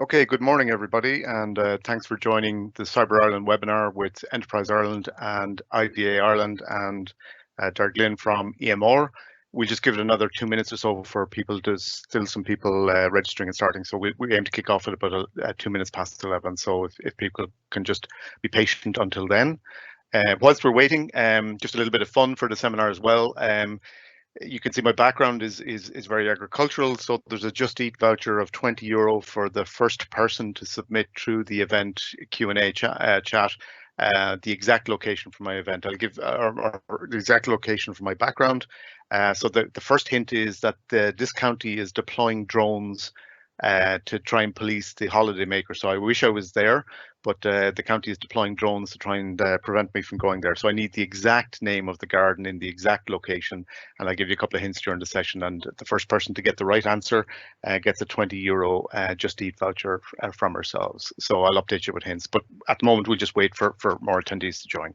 Okay, good morning, everybody, and thanks for joining the Cyber Ireland webinar with Enterprise Ireland and IDA Ireland and Derek Lynn from EMR. We'll just give it another 2 minutes or so for people to still some people registering and starting. So we aim to kick off at about 2 minutes past 11. So if people can just be patient until then. Whilst we're waiting, just a little bit of fun for the seminar as well. You can see my background is very agricultural, so there's a Just Eat voucher of €20 for the first person to submit through the event Q&A chat. The exact location for my event, I'll give the exact location for my background. So the first hint is that this county is deploying drones to try and police the holidaymaker. So I wish I was there, but the county is deploying drones to try and prevent me from going there. So I need the exact name of the garden in the exact location, and I'll give you a couple of hints during the session. And the first person to get the right answer gets a €20 Just Eat voucher from ourselves. So I'll update you with hints, but at the moment we'll just wait for more attendees to join.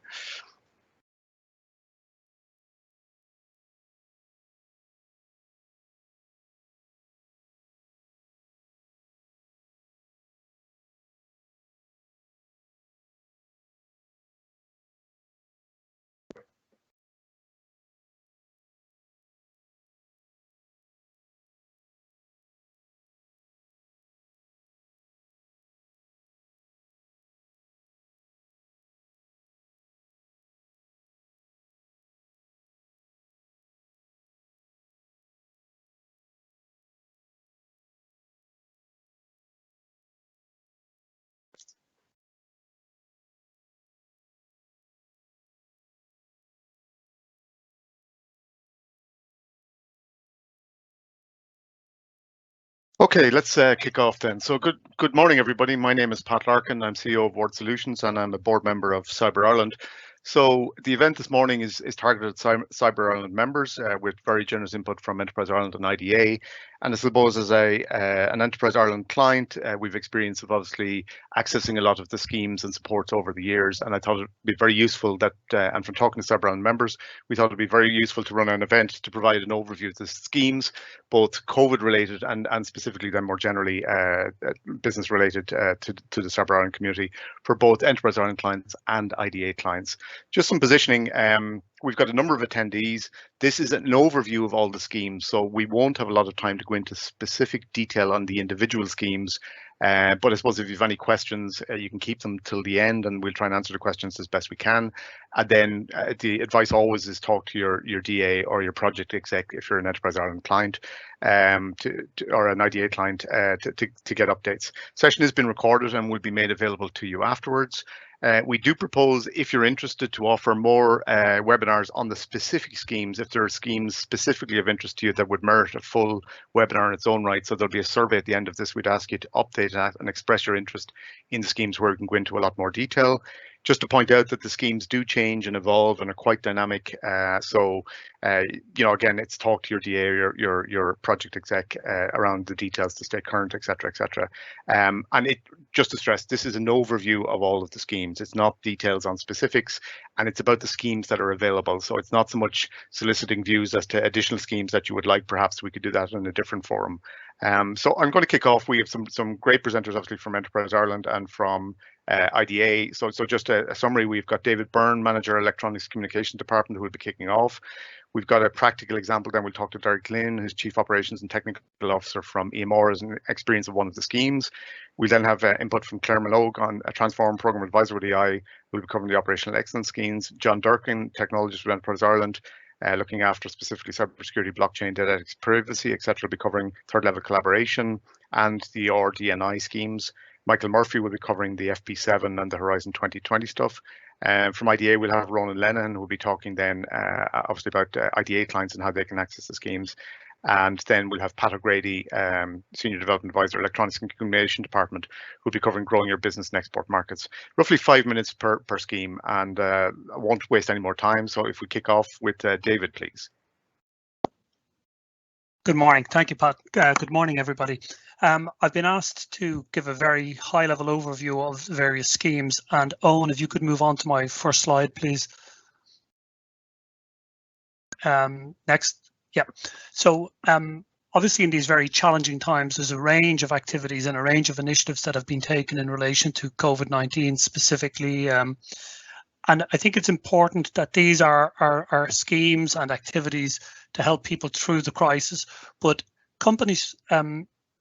Okay, let's kick off then. So good morning, everybody. My name is Pat Larkin. I'm CEO of Ward Solutions, and I'm a board member of Cyber Ireland. So the event this morning is targeted at Cyber Ireland members with very generous input from Enterprise Ireland and IDA. And I suppose as an Enterprise Ireland client, we've experience of obviously accessing a lot of the schemes and supports over the years. And I thought it'd be very useful that, and from talking to Cyber Ireland members, we thought it'd be very useful to run an event to provide an overview of the schemes, both COVID related and specifically then more generally business related to the Cyber Ireland community for both Enterprise Ireland clients and IDA clients. Just some positioning. We've got a number of attendees. This is an overview of all the schemes, so we won't have a lot of time to go into specific detail on the individual schemes. But I suppose if you have any questions, you can keep them till the end, and we'll try and answer the questions as best we can. And then the advice always is talk to your DA or your project exec if you're an Enterprise Ireland client, or an IDA client to get updates. Session has been recorded and will be made available to you afterwards. We do propose, if you're interested, to offer more webinars on the specific schemes, if there are schemes specifically of interest to you that would merit a full webinar in its own right. So there'll be a survey at the end of this. We'd ask you to update that and express your interest in the schemes where we can go into a lot more detail. Just to point out that the schemes do change and evolve and are quite dynamic. So, again, it's talk to your DA or your project exec around the details to stay current, etc., etc. And just to stress, this is an overview of all of the schemes. It's not details on specifics, and it's about the schemes that are available. So it's not so much soliciting views as to additional schemes that you would like. Perhaps we could do that in a different forum. So I'm going to kick off. We have some great presenters, obviously, from Enterprise Ireland and from IDA. So just a summary, we've got David Byrne, Manager, Electronics Communication Department, who will be kicking off. We've got a practical example, then we'll talk to Derek Lynn, who's Chief Operations and Technical Officer from EMR, as an experience of one of the schemes. We then have input from Claire Malogue on a Transform Programme Advisor with EI, who will be covering the Operational Excellence schemes. John Durkin, Technologist with Enterprise Ireland, looking after specifically cybersecurity, blockchain, data ethics, privacy, etc., will be covering third level collaboration and the RDNI schemes. Michael Murphy will be covering the FP7 and the Horizon 2020 stuff. From IDA, we'll have Ronan Lennon, who will be talking then obviously about IDA clients and how they can access the schemes. And then we'll have Pat O'Grady, Senior Development Advisor, Electronics and Communication Department, who'll be covering growing your business and export markets. Roughly 5 minutes per scheme, and I won't waste any more time. So if we kick off with David, please. Good morning. Thank you, Pat. Good morning, everybody. I've been asked to give a very high-level overview of various schemes. And Owen, if you could move on to my first slide, please. Next. Yeah. So obviously in these very challenging times, there's a range of activities and a range of initiatives that have been taken in relation to COVID-19 specifically. And I think it's important that these are schemes and activities to help people through the crisis, but companies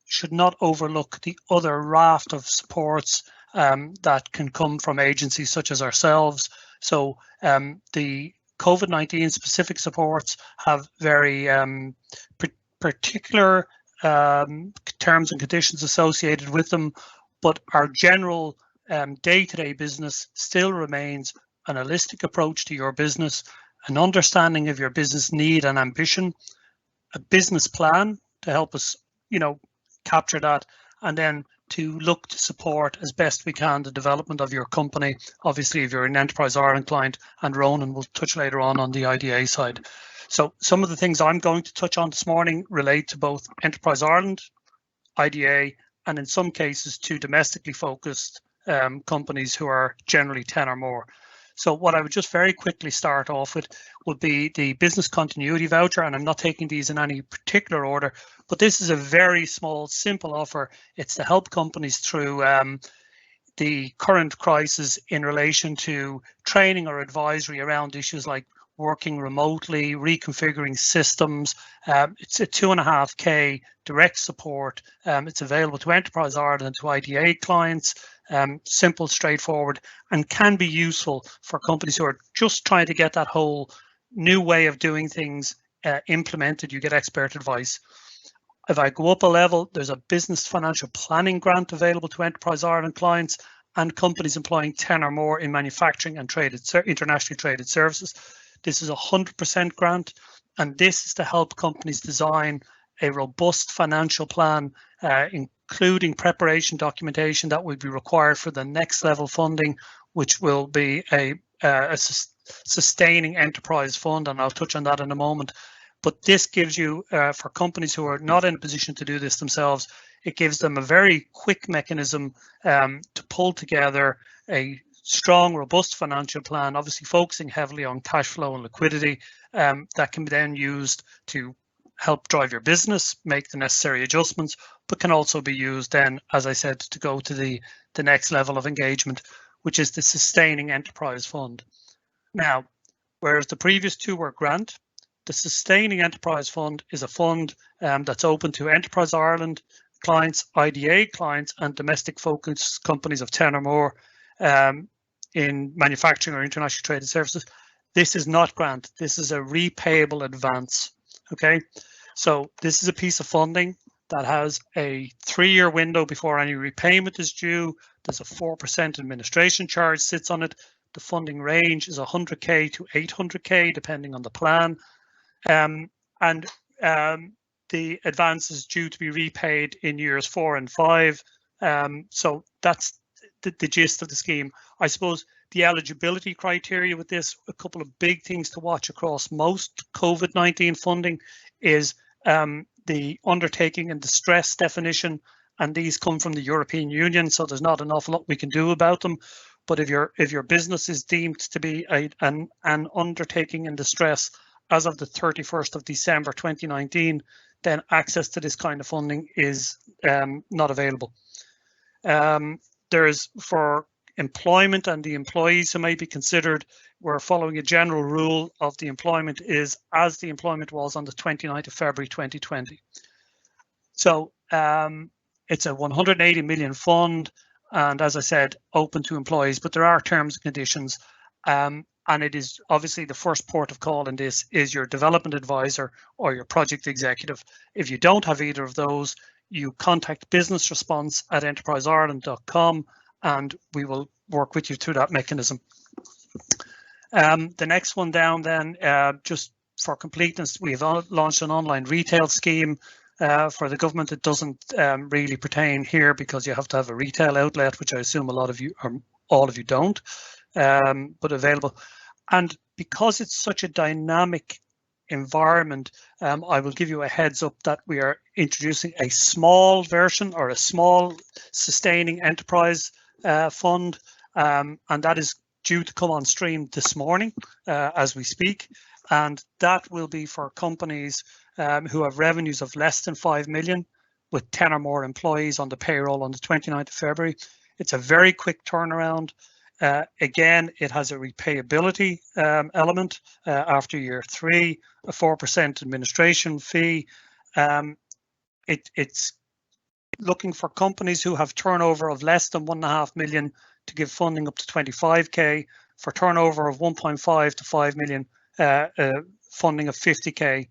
should not overlook the other raft of supports that can come from agencies such as ourselves. So the COVID-19 specific supports have very particular terms and conditions associated with them, but our general day-to-day business still remains an holistic approach to your business, an understanding of your business need and ambition, a business plan to help us, capture that, and then to look to support as best we can the development of your company. Obviously, if you're an Enterprise Ireland client, and Ronan will touch later on the IDA side. So some of the things I'm going to touch on this morning relate to both Enterprise Ireland, IDA, and in some cases to domestically focused companies who are generally 10 or more. So what I would just very quickly start off with would be the business continuity voucher, and I'm not taking these in any particular order, but this is a very small, simple offer. It's to help companies through the current crisis in relation to training or advisory around issues like working remotely, reconfiguring systems. It's a 2.5K direct support. It's available to Enterprise Ireland and to IDA clients. Simple, straightforward, and can be useful for companies who are just trying to get that whole new way of doing things implemented. You get expert advice. If I go up a level, there's a business financial planning grant available to Enterprise Ireland clients and companies employing 10 or more in manufacturing and internationally traded services. This is a 100% grant, and this is to help companies design a robust financial plan, including preparation documentation that would be required for the next level funding, which will be a sustaining enterprise fund, and I'll touch on that in a moment. But this gives you, for companies who are not in a position to do this themselves, it gives them a very quick mechanism to pull together a strong, robust financial plan, obviously focusing heavily on cash flow and liquidity, that can be then used to help drive your business, make the necessary adjustments, but can also be used then, as I said, to go to the next level of engagement, which is the Sustaining Enterprise Fund. Now, whereas the previous two were grant, the Sustaining Enterprise Fund is a fund that's open to Enterprise Ireland clients, IDA clients, and domestic focused companies of 10 or more in manufacturing or international traded services. This is not grant. This is a repayable advance. Okay, so this is a piece of funding that has a 3-year window before any repayment is due. There's a 4% administration charge sits on it. The funding range is 100K to 800K, depending on the plan. The advance is due to be repaid in years 4 and 5. So that's the gist of the scheme. I suppose the eligibility criteria with this, a couple of big things to watch across most COVID-19 funding is the undertaking and distress definition, and these come from the European Union, so there's not an awful lot we can do about them. But if your business is deemed to be an undertaking in distress as of the 31st of December 2019, then access to this kind of funding is not available. There's for employment and the employees who may be considered, we're following a general rule of the employment is as the employment was on the 29th of February 2020. So it's a 180 million fund, and as I said, open to employees, but there are terms and conditions. And it is obviously the first port of call in this is your development advisor or your project executive. If you don't have either of those, you contact business response at enterpriseireland.com and we will work with you through that mechanism. The next one down then, just for completeness, we've launched an online retail scheme for the government. It doesn't really pertain here because you have to have a retail outlet, which I assume a lot of you or all of you don't, but available. And because it's such a dynamic environment, I will give you a heads up that we are introducing a small version or a small sustaining enterprise fund, and that is due to come on stream this morning as we speak, and that will be for companies who have revenues of less than 5 million with 10 or more employees on the payroll on the 29th of February. It's a very quick turnaround. Again, it has a repayability element after year 3, a 4% administration fee. It's looking for companies who have turnover of less than 1.5 million to give funding up to 25k, for turnover of 1.5 to 5 million, funding of 50k.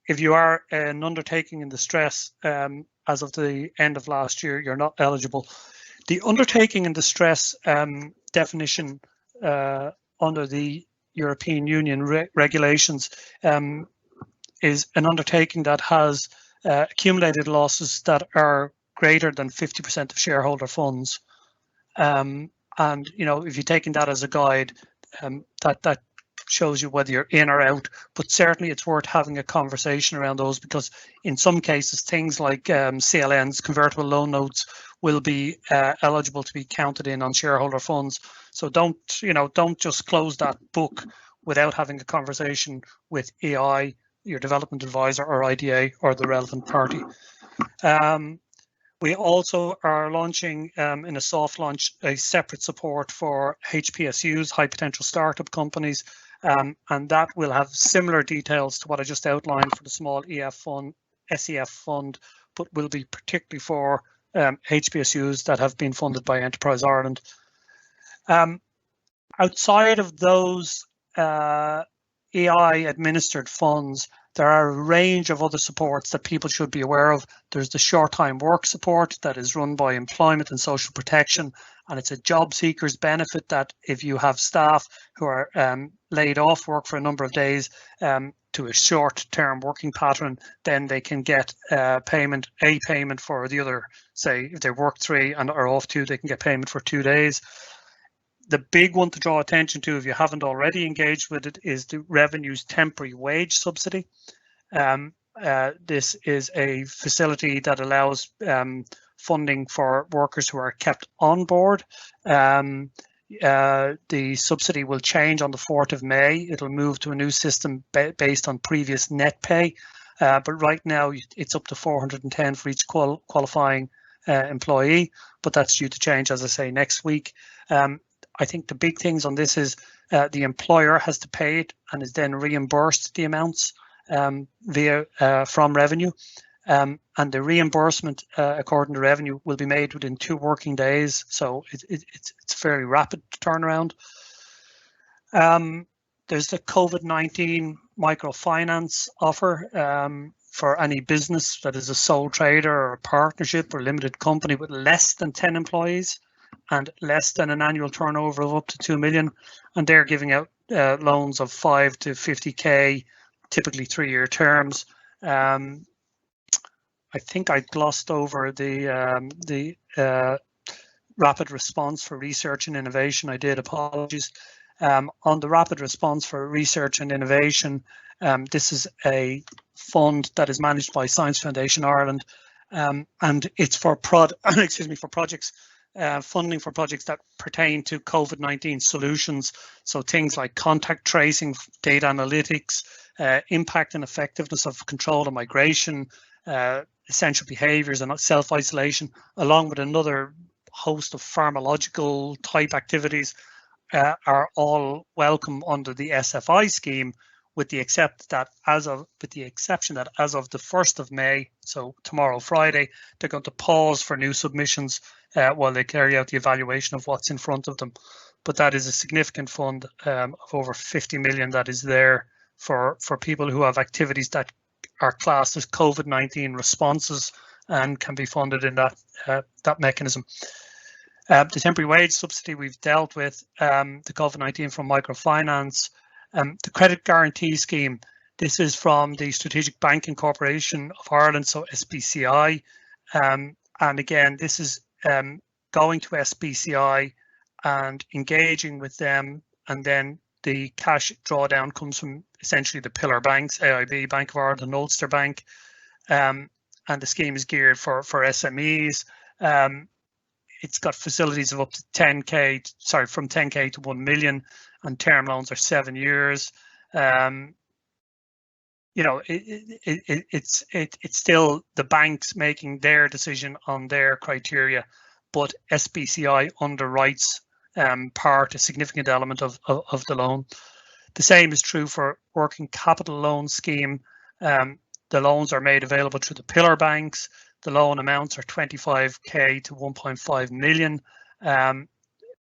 If you are an undertaking in distress, as of the end of last year, you're not eligible. The undertaking in distress definition under the European Union regulations is an undertaking that has accumulated losses that are greater than 50% of shareholder funds. And if you're taking that as a guide, that shows you whether you're in or out, but certainly it's worth having a conversation around those, because in some cases things like CLNs, convertible loan notes, will be eligible to be counted in on shareholder funds. So don't just close that book without having a conversation with EI, your development advisor, or IDA, or the relevant party. We also are launching in a soft launch a separate support for HPSUs, high potential startup companies, and that will have similar details to what I just outlined for the small EF fund, SEF fund, but will be particularly for HPSUs that have been funded by Enterprise Ireland. Outside of those EI administered funds, there are a range of other supports that people should be aware of. There's the short time work support that is run by Employment and Social Protection, and it's a job seekers benefit that if you have staff who are laid off work for a number of days to a short-term working pattern, then they can get payment for the other. Say if they work 3 and are off 2, they can get payment for 2 days. The big one to draw attention to, if you haven't already engaged with it, is the Revenue's temporary wage subsidy. This is a facility that allows funding for workers who are kept on board. The subsidy will change on the 4th of May. It'll move to a new system based on previous net pay. But right now it's up to 410 for each qualifying employee, but that's due to change, as I say, next week. I think the big things on this is the employer has to pay it and is then reimbursed the amounts from Revenue. And the reimbursement, according to Revenue, will be made within 2 working days. So it's a fairly rapid turnaround. There's the COVID-19 microfinance offer for any business that is a sole trader or a partnership or limited company with less than 10 employees and less than an annual turnover of up to 2 million. And they're giving out loans of 5 to 50k, typically 3-year terms. I think I glossed over the rapid response for research and innovation. I did, apologies. On the rapid response for research and innovation, this is a fund that is managed by Science Foundation Ireland, and it's for projects, funding for projects that pertain to COVID-19 solutions. So things like contact tracing, data analytics, impact and effectiveness of control and migration, essential behaviors and self-isolation, along with another host of pharmacological type activities, are all welcome under the SFI scheme, with the exception that as of the 1st of May, so tomorrow, Friday, they're going to pause for new submissions while they carry out the evaluation of what's in front of them. But that is a significant fund of over 50 million that is there for people who have activities that are classed as COVID-19 responses and can be funded in that mechanism. The temporary wage subsidy we've dealt with, the COVID-19 from microfinance, the credit guarantee scheme. This is from the Strategic Banking Corporation of Ireland, so SBCI, and again, this is going to SBCI and engaging with them, and then the cash drawdown comes from essentially the pillar banks, AIB, Bank of Ireland, and Ulster Bank, and the scheme is geared for SMEs. It's got facilities of up to from 10k to 1 million, and term loans are 7 years. it's still the banks making their decision on their criteria, but SBCI underwrites a significant element of the loan. The same is true for working capital loan scheme. The loans are made available through the pillar banks. The loan amounts are 25k to 1.5 million.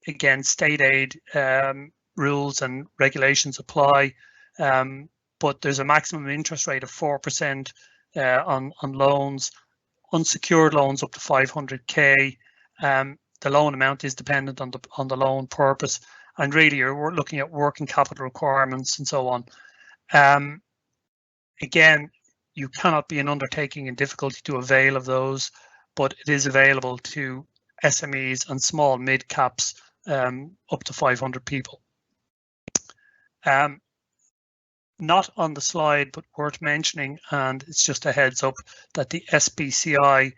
Again, state aid rules and regulations apply, but there's a maximum interest rate of 4% on loans, unsecured loans up to 500k. The loan amount is dependent on the loan purpose, and really you're looking at working capital requirements and so on. Again, you cannot be an undertaking in difficulty to avail of those, but it is available to SMEs and small mid caps up to 500 people. Not on the slide, but worth mentioning, and it's just a heads up that the SBCI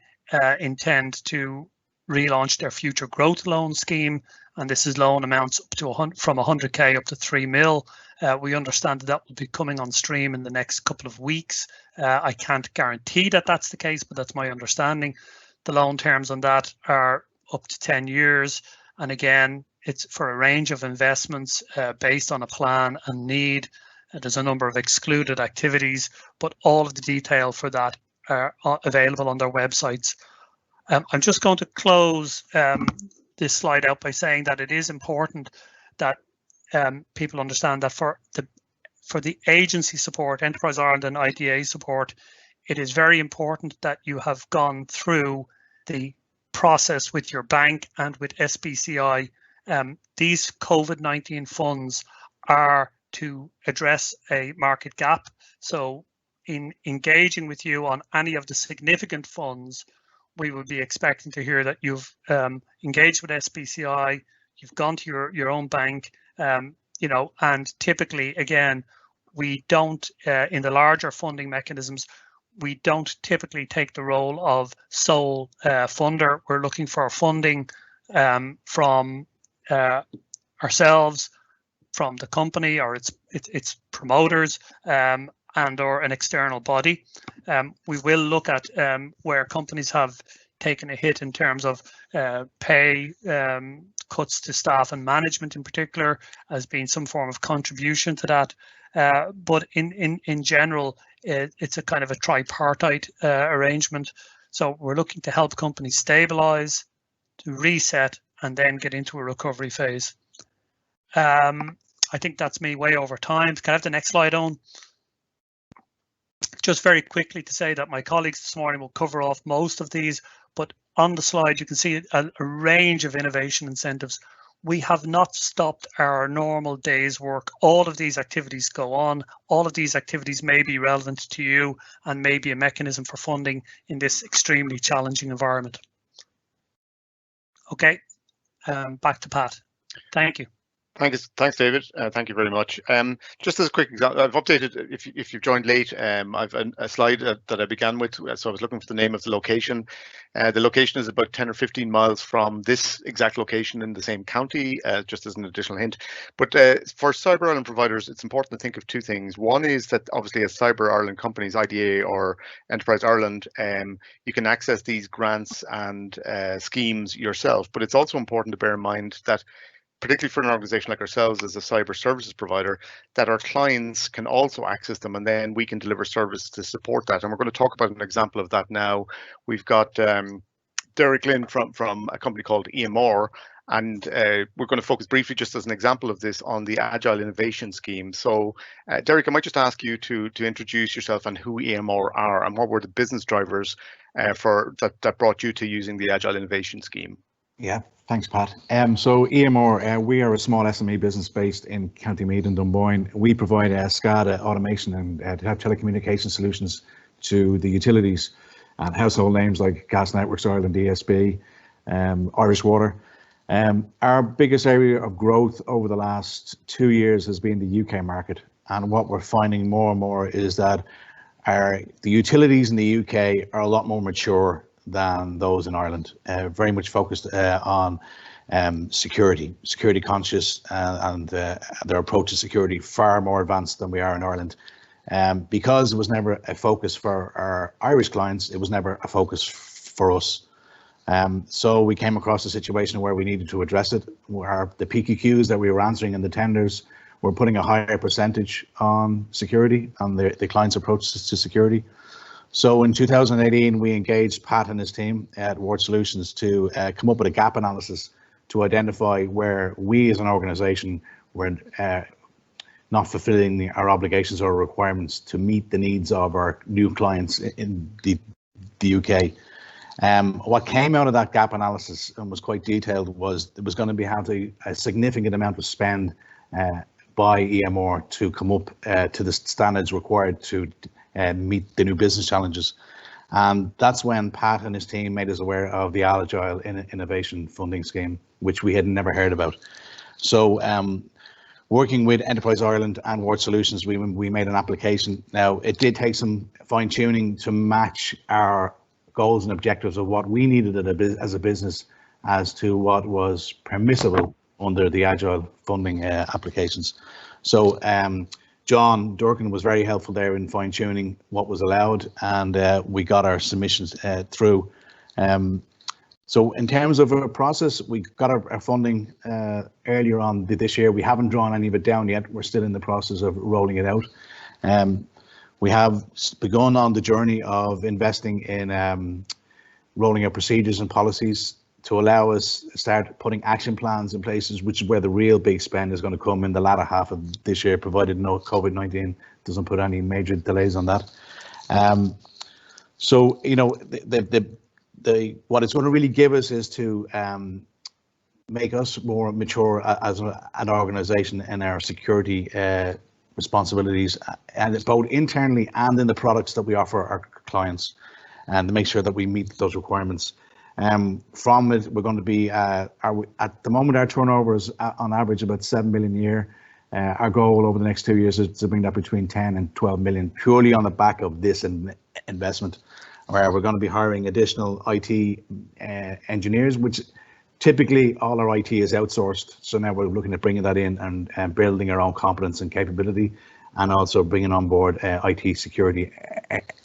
intend to relaunch their future growth loan scheme, and this is loan amounts up to from 100k up to 3 mil. We understand that will be coming on stream in the next couple of weeks. I can't guarantee that that's the case, but that's my understanding. The loan terms on that are up to 10 years, and again, it's for a range of investments based on a plan and need. There's a number of excluded activities, but all of the detail for that are available on their websites. I'm just going to close this slide out by saying that it is important that people understand that for the agency support, Enterprise Ireland and IDA support, it is very important that you have gone through the process with your bank and with SBCI. These COVID-19 funds are to address a market gap. So in engaging with you on any of the significant funds, we would be expecting to hear that you've engaged with SBCI, you've gone to your own bank, and typically, again, we don't, in the larger funding mechanisms, we don't typically take the role of sole funder. We're looking for funding from ourselves, from the company or its promoters, and or an external body. We will look at where companies have taken a hit in terms of pay cuts to staff and management in particular as being some form of contribution to that. But in general, it's a kind of a tripartite arrangement. So we're looking to help companies stabilize, to reset, and then get into a recovery phase. I think that's me way over time. Can I have the next slide on? Just very quickly to say that my colleagues this morning will cover off most of these, but on the slide you can see a range of innovation incentives. We have not stopped our normal day's work. All of these activities go on. All of these activities may be relevant to you and may be a mechanism for funding in this extremely challenging environment. Okay, back to Pat. Thank you. Thanks, David. Thank you very much. Just as a quick example, I've updated, if you've joined late, I've a slide that I began with, so I was looking for the name of the location. The location is about 10 or 15 miles from this exact location in the same county, just as an additional hint. But for Cyber Ireland providers, it's important to think of two things. One is that obviously as Cyber Ireland companies, IDA or Enterprise Ireland, you can access these grants and schemes yourself, but it's also important to bear in mind that particularly for an organization like ourselves as a cyber services provider, that our clients can also access them, and then we can deliver service to support that. And we're going to talk about an example of that now. We've got Derek Lynn from a company called EMR, and we're going to focus briefly, just as an example of this, on the Agile Innovation Scheme. So Derek, I might just ask you to introduce yourself and who EMR are, and what were the business drivers for that brought you to using the Agile Innovation Scheme. Yeah, thanks, Pat. So EMR, we are a small SME business based in County Meath and Dunboyne. We provide SCADA automation and telecommunication solutions to the utilities and household names like Gas Networks Ireland, ESB, Irish Water. Our biggest area of growth over the last 2 years has been the UK market. And what we're finding more and more is that the utilities in the UK are a lot more mature than those in Ireland, very much focused on security conscious, and their approach to security far more advanced than we are in Ireland. Because it was never a focus for our Irish clients, it was never a focus for us. So we came across a situation where we needed to address it, where the PQQs that we were answering in the tenders were putting a higher percentage on security, on the client's approaches to security. So in 2018, we engaged Pat and his team at Ward Solutions to come up with a gap analysis to identify where we as an organization were not fulfilling our obligations or requirements to meet the needs of our new clients in the UK. What came out of that gap analysis and was quite detailed was it was going to be having a significant amount of spend by EMR to come up to the standards required to meet the new business challenges. And that's when Pat and his team made us aware of the Agile Innovation Funding Scheme, which we had never heard about. So working with Enterprise Ireland and Ward Solutions, we made an application. Now, it did take some fine tuning to match our goals and objectives of what we needed as a business as to what was permissible under the Agile funding applications. So John Durkin was very helpful there in fine tuning what was allowed, and we got our submissions through. So in terms of our process, we got our funding earlier on this year. We haven't drawn any of it down yet. We're still in the process of rolling it out. We have begun on the journey of investing in rolling out procedures and policies to allow us to start putting action plans in places, which is where the real big spend is going to come in the latter half of this year, provided no COVID-19 doesn't put any major delays on that. So, you know, what it's going to really give us is to make us more mature as an organization in our security responsibilities, and it's both internally and in the products that we offer our clients, and to make sure that we meet those requirements. From it, we're going to be, at the moment, our turnover is on average about 7 million a year. Our goal over the next 2 years is to bring that between 10 and 12 million, purely on the back of this investment, where we're going to be hiring additional IT engineers, which typically all our IT is outsourced. So now we're looking at bringing that in and building our own competence and capability, and also bringing on board IT security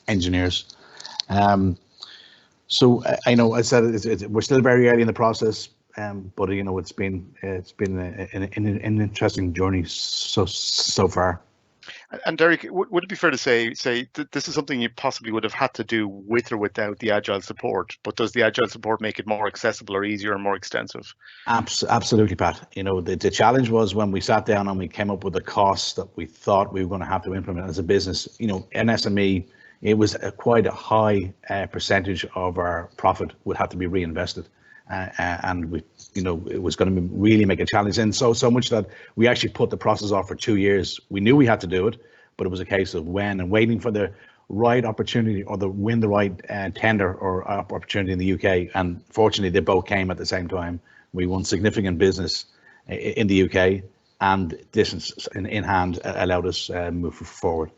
engineers. So I know I said we're still very early in the process, but you know it's been an interesting journey so far. And Derek, would it be fair to say that this is something you possibly would have had to do with or without the Agile support? But does the Agile support make it more accessible or easier or more extensive? Absolutely, Pat. You know, the challenge was when we sat down and we came up with the costs that we thought we were going to have to implement as a business. You know, an SME, it was quite a high percentage of our profit would have to be reinvested, and we, you know, it was going to really make a challenge. And so much that we actually put the process off for 2 years. We knew we had to do it, but it was a case of when and waiting for the right opportunity or win the right tender or opportunity in the UK. And fortunately, they both came at the same time. We won significant business in the UK, and this in hand allowed us move forward.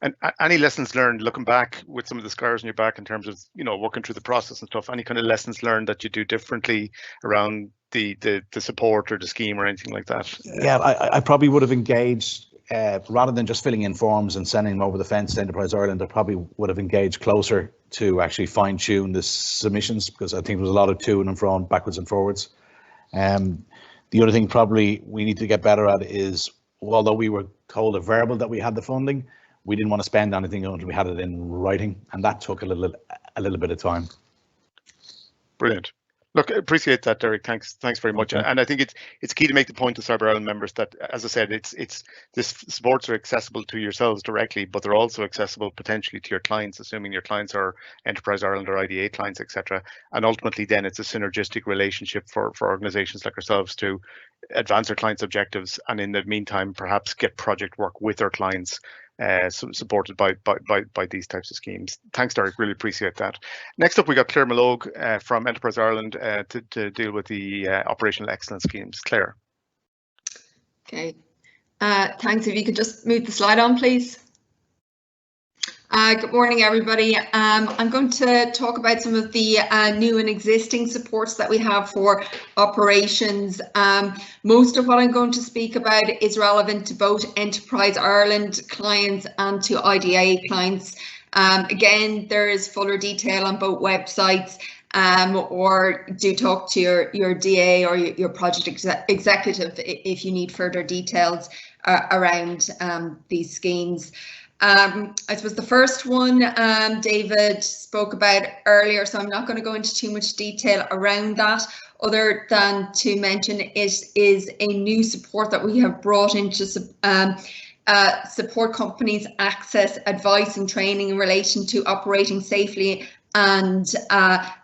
And any lessons learned looking back with some of the scars on your back in terms of, you know, working through the process and stuff, any kind of lessons learned that you do differently around the support or the scheme or anything like that? Yeah, I probably would have engaged, rather than just filling in forms and sending them over the fence to Enterprise Ireland, I probably would have engaged closer to actually fine tune the submissions, because I think there was a lot of to and fro, backwards and forwards. The other thing probably we need to get better at is, although we were told a verbal that we had the funding, we didn't want to spend anything until we had it in writing, and that took a little bit of time. Brilliant. Look, I appreciate that, Derek. Thanks very much. Okay. And I think it's key to make the point to Cyber Ireland members that, as I said, this supports are accessible to yourselves directly, but they're also accessible potentially to your clients, assuming your clients are Enterprise Ireland or IDA clients, etc. And ultimately, then it's a synergistic relationship for organisations like ourselves to advance our clients' objectives, and in the meantime, perhaps get project work with our clients. Supported by these types of schemes. Thanks, Derek. Really appreciate that. Next up, we got Claire Mallogue from Enterprise Ireland to deal with the operational excellence schemes. Claire. Okay. Thanks. If you could just move the slide on, please. Good morning, everybody. I'm going to talk about some of the new and existing supports that we have for operations. Most of what I'm going to speak about is relevant to both Enterprise Ireland clients and to IDA clients. Again, there is fuller detail on both websites, or do talk to your DA or your project executive if you need further details around these schemes. I suppose the first one David spoke about earlier, so I'm not going to go into too much detail around that, other than to mention it is a new support that we have brought in to support companies access advice and training in relation to operating safely and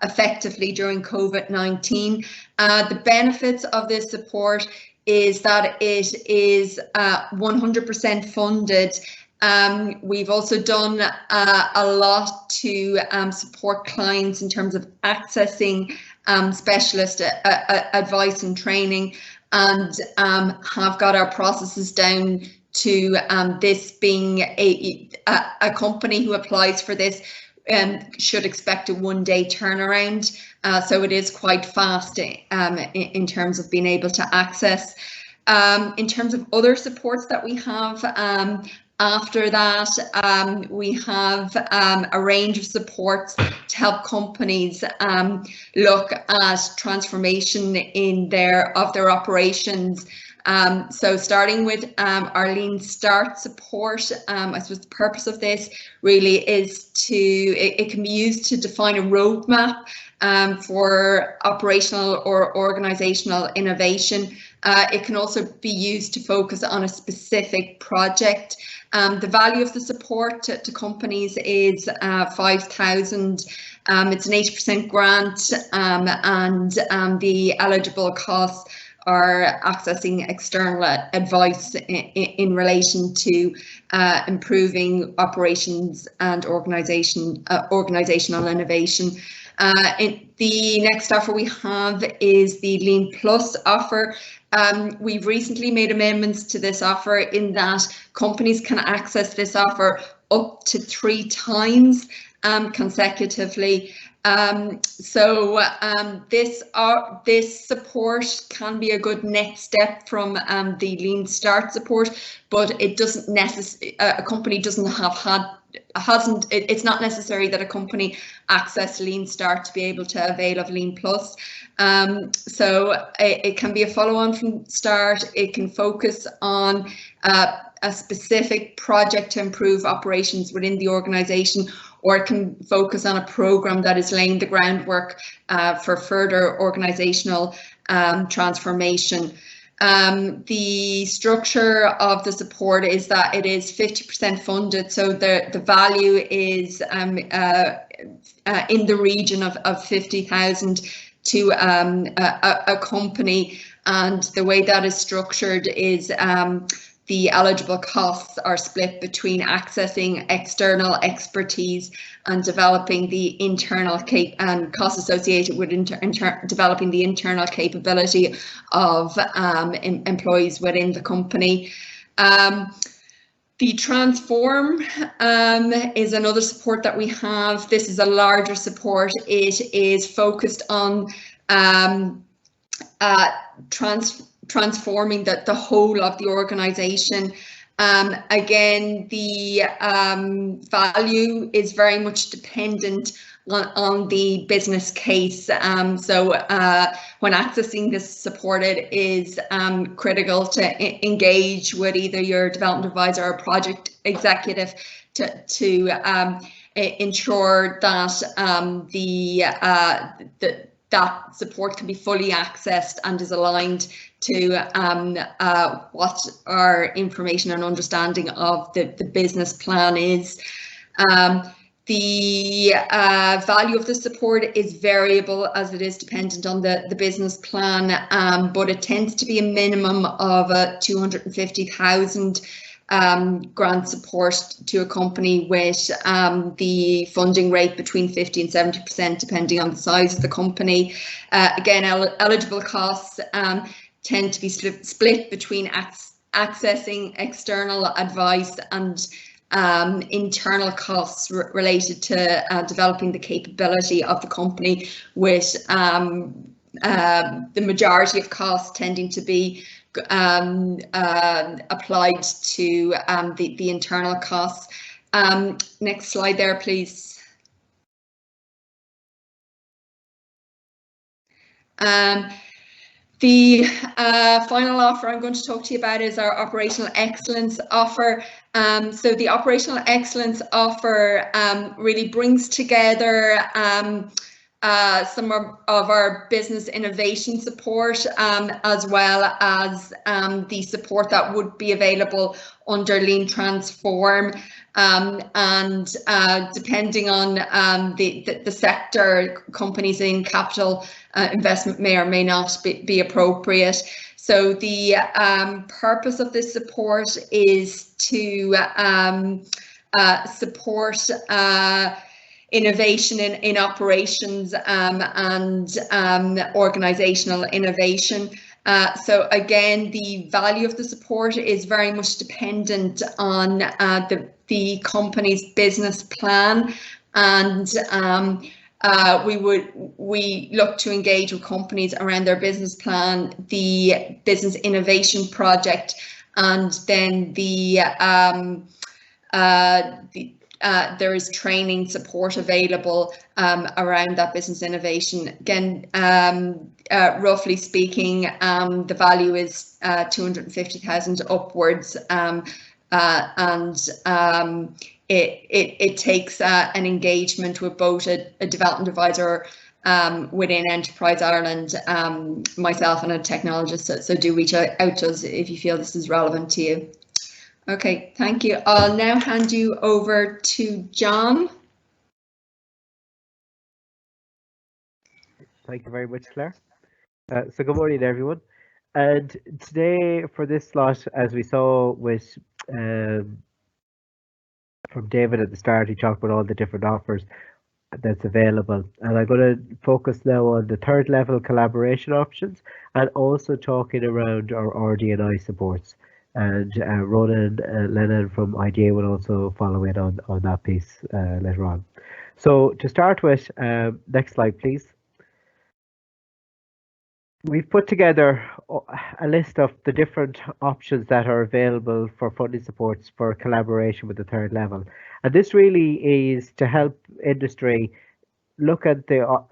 effectively during COVID-19. The benefits of this support is that it is 100% funded. We've also done a lot to support clients in terms of accessing specialist advice and training, and have got our processes down to this being a company who applies for this should expect a one-day turnaround. So it is quite fast in terms of being able to access. In terms of other supports that we have, after that, we have a range of supports to help companies look at transformation of their operations. So starting with our Lean Start support, I suppose the purpose of this really is it can be used to define a roadmap for operational or organizational innovation. It can also be used to focus on a specific project. The value of the support to companies is 5,000. It's an 80% grant, and the eligible costs are accessing external advice in relation to improving operations and organizational innovation. The next offer we have is the Lean Plus offer. We've recently made amendments to this offer in that companies can access this offer up to 3 times consecutively. So this support can be a good next step from the Lean Start support, but it doesn't necessarily, a company doesn't have it's not necessary that a company access Lean Start to be able to avail of Lean Plus. So it can be a follow-on from Start. It can focus on a specific project to improve operations within the organization, or it can focus on a program that is laying the groundwork for further organizational transformation. The structure of the support is that it is 50% funded, so the value is in the region of 50,000 to a company, and the way that is structured is the eligible costs are split between accessing external expertise and developing the internal costs associated with developing the internal capability of employees within the company. The Transform is another support that we have. This is a larger support. It is focused on transforming the whole of the organization. Again, the value is very much dependent on the business case. So when accessing this support, it is critical to engage with either your development advisor or project executive to ensure that that support can be fully accessed and is aligned to what our information and understanding of the business plan is. The value of the support is variable as it is dependent on the business plan, but it tends to be a minimum of 250,000 grant support to a company with the funding rate between 50 and 70%, depending on the size of the company. Again, eligible costs tend to be split between accessing external advice and internal costs related to developing the capability of the company, with the majority of costs tending to be applied to the internal costs. Next slide there, please. The final offer I'm going to talk to you about is our operational excellence offer. So the operational excellence offer really brings together some of our business innovation support, as well as the support that would be available under Lean Transform. And depending on the sector, companies in capital investment may or may not be appropriate. So the purpose of this support is to support innovation in operations and organizational innovation. So again, the value of the support is very much dependent on the company's business plan, and we look to engage with companies around their business plan, the business innovation project, and then there is training support available around that business innovation. Again, roughly speaking, the value is 250,000 upwards, and it takes an engagement with both a development advisor within Enterprise Ireland, myself, and a technologist. So do reach out to us if you feel this is relevant to you. Okay, thank you. I'll now hand you over to John. Thank you very much, Claire. So good morning, everyone. And today for this slot, as we saw with from David at the start, he talked about all the different offers that's available. And I'm going to focus now on the third level collaboration options, and also talking around our RD&I supports. And Ronan Lennon from IDA will also follow it on that piece later on. So to start with, next slide, please. We've put together a list of the different options that are available for funding supports for collaboration with the third level. And this really is to help industry look at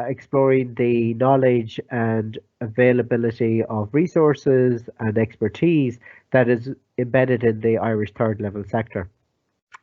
exploring the knowledge and availability of resources and expertise that is embedded in the Irish third level sector.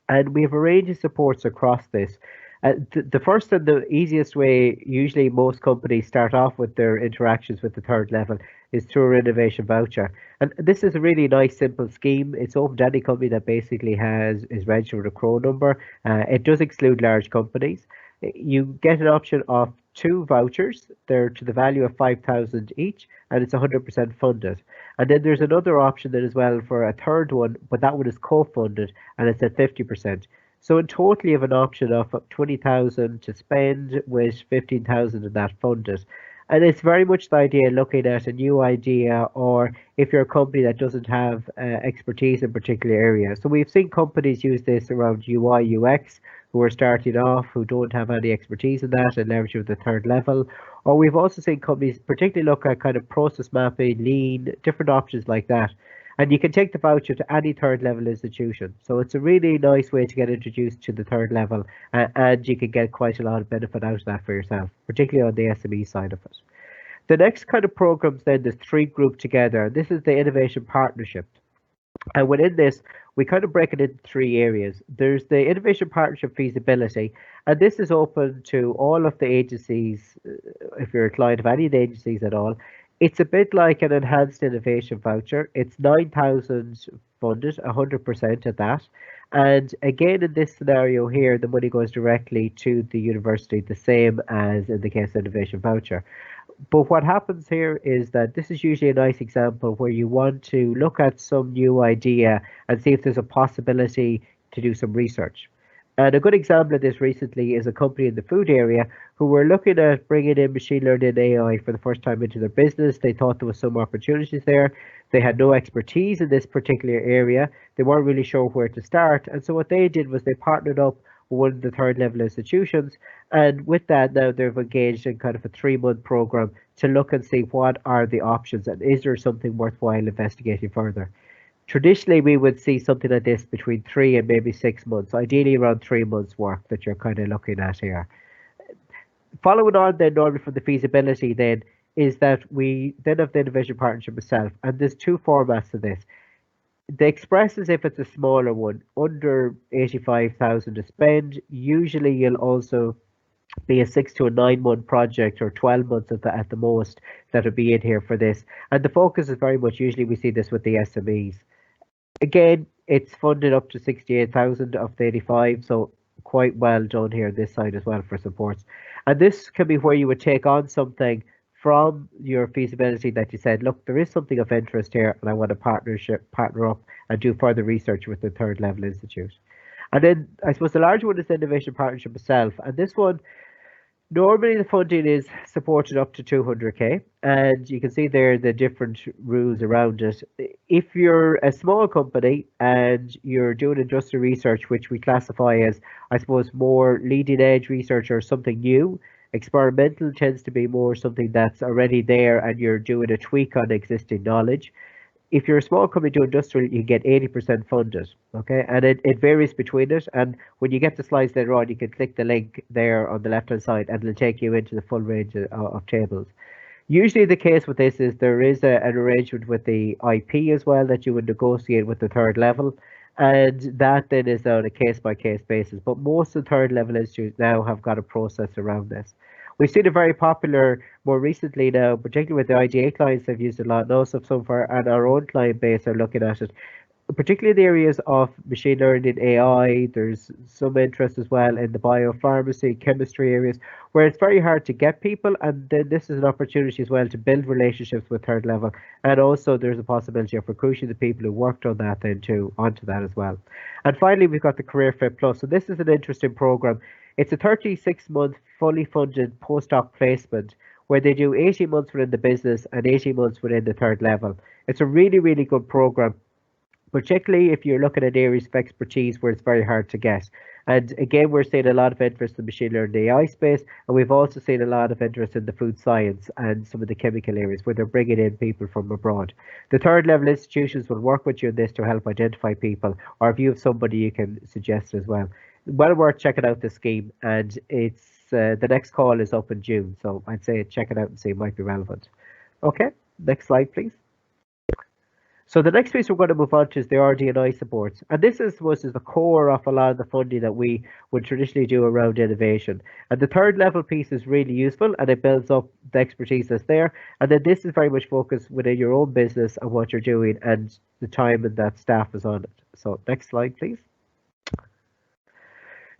And we have a range of supports across this. The first and the easiest way, usually most companies start off with their interactions with the third level, is through an innovation voucher. And this is a really nice, simple scheme. It's open to any company that basically is registered with a CRO number. It does exclude large companies. You get an option of 2 vouchers. They're to the value of 5,000 each, and it's 100% funded. And then there's another option then as well for a third one, but that one is co-funded, and it's at 50%. So in total, you have an option of 20,000 to spend with 15,000 of that funded. And it's very much the idea looking at a new idea, or if you're a company that doesn't have expertise in a particular area. So we've seen companies use this around UI, UX, who are starting off, who don't have any expertise in that, and leverage with the third level. Or we've also seen companies particularly look at kind of process mapping, lean, different options like that. And you can take the voucher to any third level institution. So it's a really nice way to get introduced to the third level, and you can get quite a lot of benefit out of that for yourself, particularly on the SME side of it. The next kind of programs then, there's 3 grouped together. This is the innovation partnership. And within this, we kind of break it into 3 areas. There's the innovation partnership feasibility, and this is open to all of the agencies, if you're a client of any of the agencies at all. It's a bit like an enhanced innovation voucher. It's 9,000 funded, 100% of that. And again, in this scenario here, the money goes directly to the university, the same as in the case of innovation voucher. But what happens here is that this is usually a nice example where you want to look at some new idea and see if there's a possibility to do some research. And a good example of this recently is a company in the food area who were looking at bringing in machine learning AI for the first time into their business. They thought there was some opportunities there. They had no expertise in this particular area. They weren't really sure where to start. And so what they did was they partnered up with one of the third level institutions. And with that, now they've engaged in kind of a 3-month program to look and see what are the options and is there something worthwhile investigating further. Traditionally, we would see something like this between 3 and maybe 6 months, ideally around 3 months work that you're kind of looking at here. Following on then normally from the feasibility then is that we then have the innovation partnership itself, and there's 2 formats to this. The express is if it's a smaller one, under 85,000 to spend. Usually you'll also be a 6 to a 9 month project or 12 months at the most that would be in here for this. And the focus is very much, usually we see this with the SMEs. Again, it's funded up to 68,000 of the 85, so quite well done here this side as well for supports. And this can be where you would take on something from your feasibility that you said, look, there is something of interest here and I want to partner up and do further research with the third level institute. And then I suppose the larger one is the innovation partnership itself. And this one, normally the funding is supported up to 200k, and you can see there the different rules around it. If you're a small company and you're doing industrial research, which we classify as, I suppose, more leading edge research or something new, experimental tends to be more something that's already there and you're doing a tweak on existing knowledge. If you're a small company doing industrial, you get 80% funded, okay? And it varies between it. And when you get the slides later on, you can click the link there on the left-hand side and it'll take you into the full range of tables. Usually the case with this is there is an arrangement with the IP as well that you would negotiate with the third level. And that then is on a case-by-case basis. But most of the third level institutes now have got a process around this. We've seen it very popular more recently now, particularly with the IGA clients have used it a lot, and also some of our own client base are looking at it. Particularly in the areas of machine learning, AI, there's some interest as well in the biopharmacy, chemistry areas, where it's very hard to get people, and then this is an opportunity as well to build relationships with third level, and also there's a possibility of recruiting the people who worked on that then too onto that as well. And finally, we've got the Career Fit Plus. So this is an interesting program. It's a 36-month fully funded postdoc placement where they do 18 months within the business and 18 months within the third level. It's a really, really good program, particularly if you're looking at areas of expertise where it's very hard to get. And again, we're seeing a lot of interest in machine learning AI space, and we've also seen a lot of interest in the food science and some of the chemical areas where they're bringing in people from abroad. The third level institutions will work with you on this to help identify people, or if you have somebody you can suggest as well. Well worth checking out the scheme, and it's the next call is up in June, so I'd say check it out and see it might be relevant. Okay, next slide, please. So the next piece we're going to move on to is the RD&I supports. And this is the core of a lot of the funding that we would traditionally do around innovation. And the third level piece is really useful and it builds up the expertise that's there. And then this is very much focused within your own business and what you're doing and the time and that staff is on it. So next slide, please.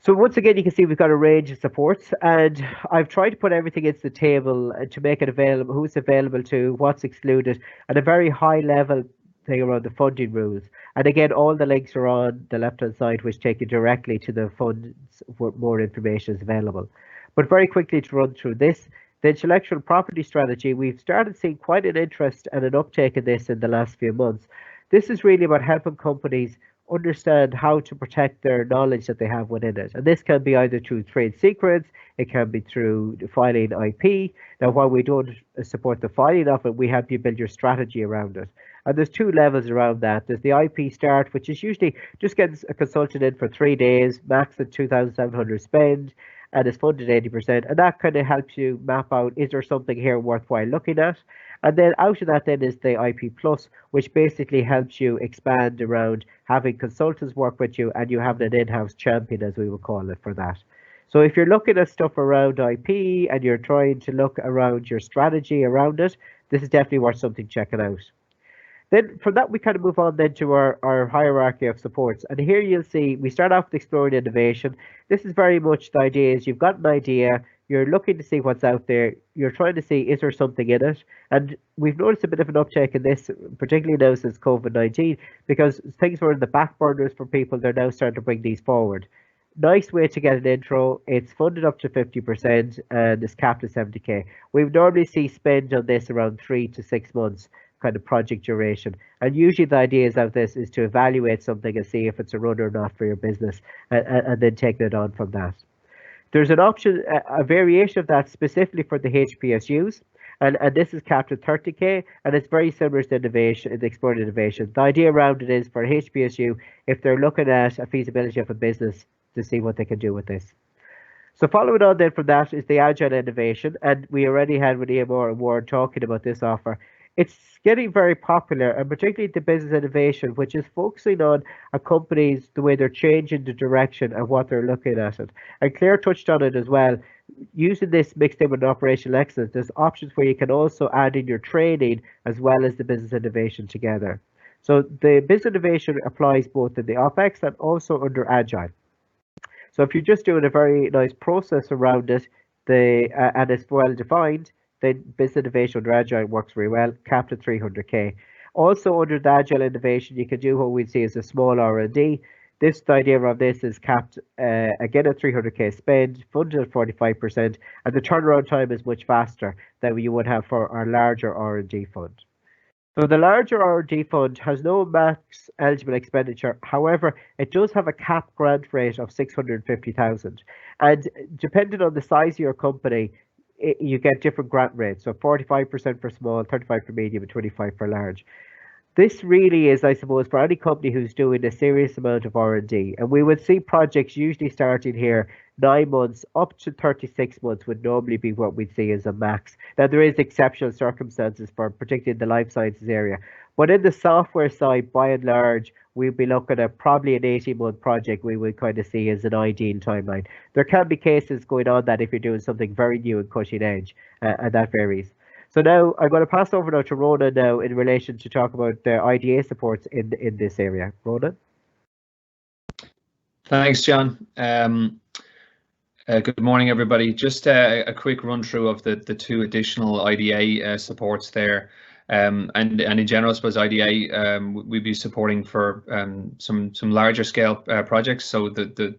So once again, you can see we've got a range of supports, and I've tried to put everything into the table to make it available, who's available to, what's excluded, and a very high level thing around the funding rules. And again, all the links are on the left-hand side, which take you directly to the funds where more information is available. But very quickly to run through this, the intellectual property strategy, we've started seeing quite an interest and an uptake in this in the last few months. This is really about helping companies understand how to protect their knowledge that they have within it. And this can be either through trade secrets, it can be through filing IP. Now, while we don't support the filing of it, we help you build your strategy around it. And there's 2 levels around that. There's the IP start, which is usually just getting a consultant in for 3 days, max at 2,700 spend, and is funded 80%. And that kind of helps you map out, is there something here worthwhile looking at? And then out of that then is the IP Plus, which basically helps you expand around having consultants work with you and you have an in-house champion, as we would call it, for that. So if you're looking at stuff around IP and you're trying to look around your strategy around it, this is definitely worth something checking out. Then from that, we kind of move on then to our hierarchy of supports. And here you'll see, we start off with exploring innovation. This is very much the idea is you've got an idea, you're looking to see what's out there, you're trying to see, is there something in it? And we've noticed a bit of an uptake in this, particularly now since COVID-19, because things were in the back burners for people, they're now starting to bring these forward. Nice way to get an intro. It's funded up to 50% and it's capped at 70k. We normally see spend on this around 3 to 6 months kind of project duration. And usually the idea of this is to evaluate something and see if it's a run or not for your business and then take it on from that. There's an option, a variation of that specifically for the HPSUs. And this is capped at 30k, and it's very similar to innovation, the exploring innovation. The idea around it is for HPSU, if they're looking at a feasibility of a business, to see what they can do with this. So following on then from that is the Agile innovation, and we already had with EMR and Warren talking about this offer. It's getting very popular, and particularly the business innovation, which is focusing on a companies, the way they're changing the direction and what they're looking at it. And Claire touched on it as well. Using this mixed in with operational excellence, there's options where you can also add in your training as well as the business innovation together. So the business innovation applies both in the OpEx and also under Agile. So if you're just doing a very nice process around it, and it's well defined, then business innovation under Agile works very well, capped at 300k. Also under the Agile innovation, you can do what we'd see as a small R&D. The idea of this is capped again at 300k spend, funded at 45%, and the turnaround time is much faster than you would have for our larger R&D fund. So the larger R&D fund has no max eligible expenditure. However, it does have a cap grant rate of 650,000. And depending on the size of your company, you get different grant rates. So 45% for small, 35% for medium, and 25% for large. This really is, I suppose, for any company who's doing a serious amount of R&D. And we would see projects usually starting here 9 months up to 36 months would normally be what we'd see as a max. Now, there is exceptional circumstances for particularly in the life sciences area. But in the software side, by and large, we'd be looking at probably an 18-month project we would kind of see as an ideal timeline. There can be cases going on that if you're doing something very new and cutting edge, and that varies. So now I'm going to pass over now to Ronan now in relation to talk about the IDA supports in this area. Ronan? Thanks, John. Good morning, everybody. Just a quick run through of the two additional IDA supports there. And in general, I suppose IDA we'd be supporting for some larger scale projects. So the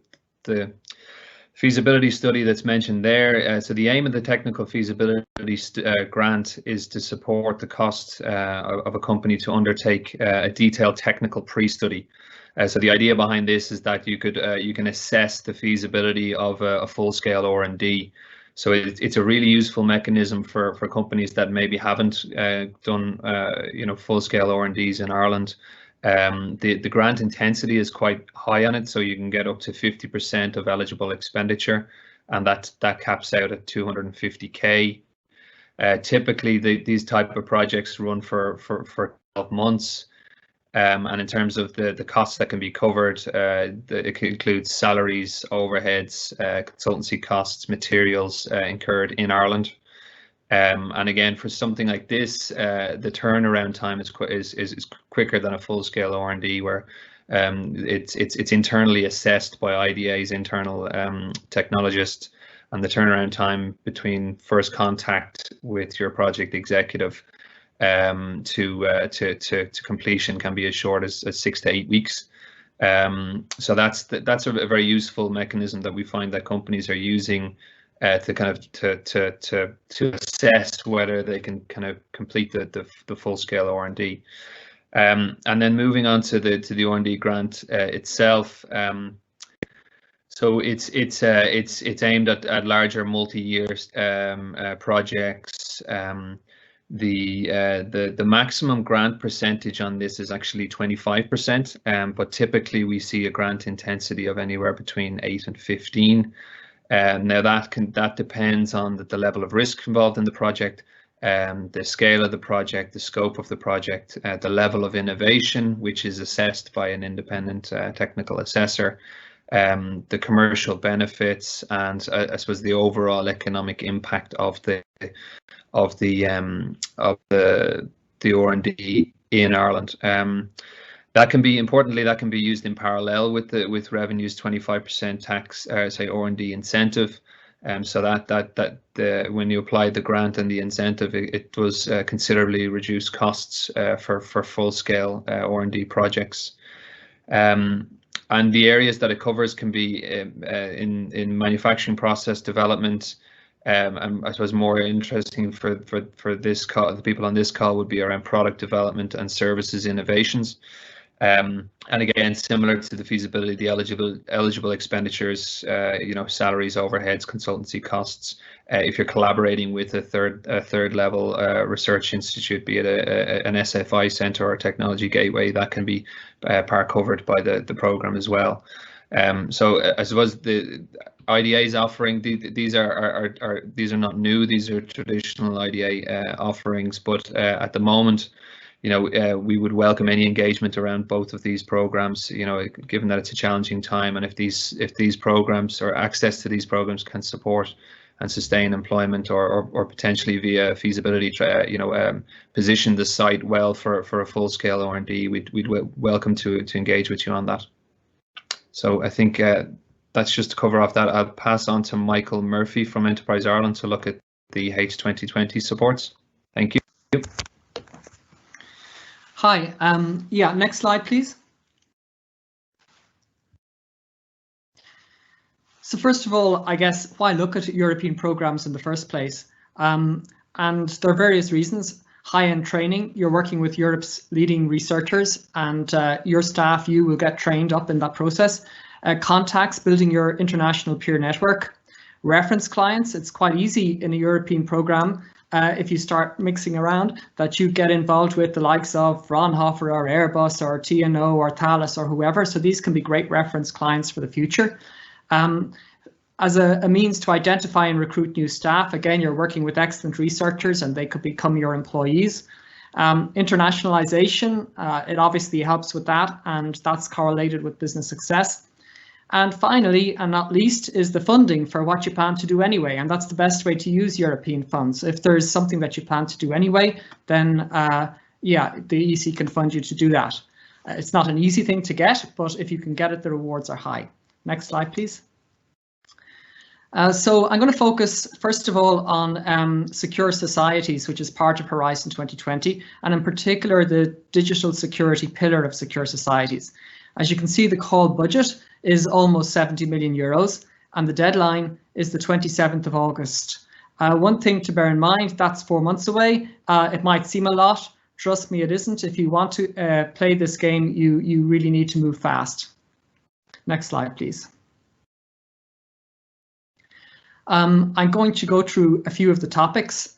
feasibility study that's mentioned there. So the aim of the technical feasibility grant is to support the cost of a company to undertake a detailed technical pre-study. So the idea behind this is that you can assess the feasibility of a full-scale R&D. So it's a really useful mechanism for companies that maybe haven't done full-scale R&Ds in Ireland. The grant intensity is quite high on it, so you can get up to 50% of eligible expenditure, and that caps out at 250k. Typically, these type of projects run for 12 months, and in terms of the costs that can be covered, it includes salaries, overheads, consultancy costs, materials incurred in Ireland. And again, for something like this, the turnaround time is quicker than a full-scale R&D, where it's internally assessed by IDA's internal technologist, and the turnaround time between first contact with your project executive to completion can be as short as 6 to 8 weeks. So that's a very useful mechanism that we find that companies are using to kind of to assess whether they can kind of complete the full scale R&D. And then moving on to the R&D grant itself. So it's aimed at larger multi-year projects. The maximum grant percentage on this is actually 25%, but typically we see a grant intensity of anywhere between 8 and 15. Now that depends on the level of risk involved in the project, the scale of the project, the scope of the project, the level of innovation, which is assessed by an independent technical assessor, the commercial benefits, and I suppose the overall economic impact of the R&D in Ireland. That can be used in parallel with revenues 25% tax, say R&D incentive. So that when you apply the grant and the incentive, it does considerably reduce costs for full scale R&D projects. And the areas that it covers can be in manufacturing process development, and I suppose more interesting for this call, the people on this call, would be around product development and services innovations. And again, similar to the feasibility, the eligible expenditures, salaries, overheads, consultancy costs. If you're collaborating with a third level research institute, be it an SFI centre or technology gateway, that can be part covered by the program as well. So I suppose the IDA's offering, these are not new. These are traditional IDA offerings, but at the moment, we would welcome any engagement around both of these programs, given that it's a challenging time, and if these programs, or access to these programs, can support and sustain employment, or potentially via feasibility, position the site well for a full-scale R&D, we'd welcome to engage with you on that. So I think that's just to cover off that. I'll pass on to Michael Murphy from Enterprise Ireland to look at the H2020 supports. Thank you. Hi, yeah, next slide, please. So first of all, I guess, why look at European programs in the first place? And there are various reasons. High-end training, you're working with Europe's leading researchers, and your staff, you will get trained up in that process. Contacts, building your international peer network. Reference clients, it's quite easy in a European program, if you start mixing around, that you get involved with the likes of Fraunhofer or Airbus or TNO or Thales or whoever. So these can be great reference clients for the future. As a means to identify and recruit new staff, again, you're working with excellent researchers and they could become your employees. Internationalization, it obviously helps with that, and that's correlated with business success. And finally, and not least, is the funding for what you plan to do anyway, and that's the best way to use European funds. If there's something that you plan to do anyway, then yeah, the EC can fund you to do that. It's not an easy thing to get, but if you can get it, the rewards are high. Next slide, please. So I'm going to focus first of all on secure societies, which is part of Horizon 2020, and in particular the digital security pillar of secure societies. As you can see, the call budget is almost 70 million euros, and the deadline is the 27th of August. One thing to bear in mind, that's 4 months away. It might seem a lot. Trust me, it isn't. If you want to play this game, you really need to move fast. Next slide, please. I'm going to go through a few of the topics.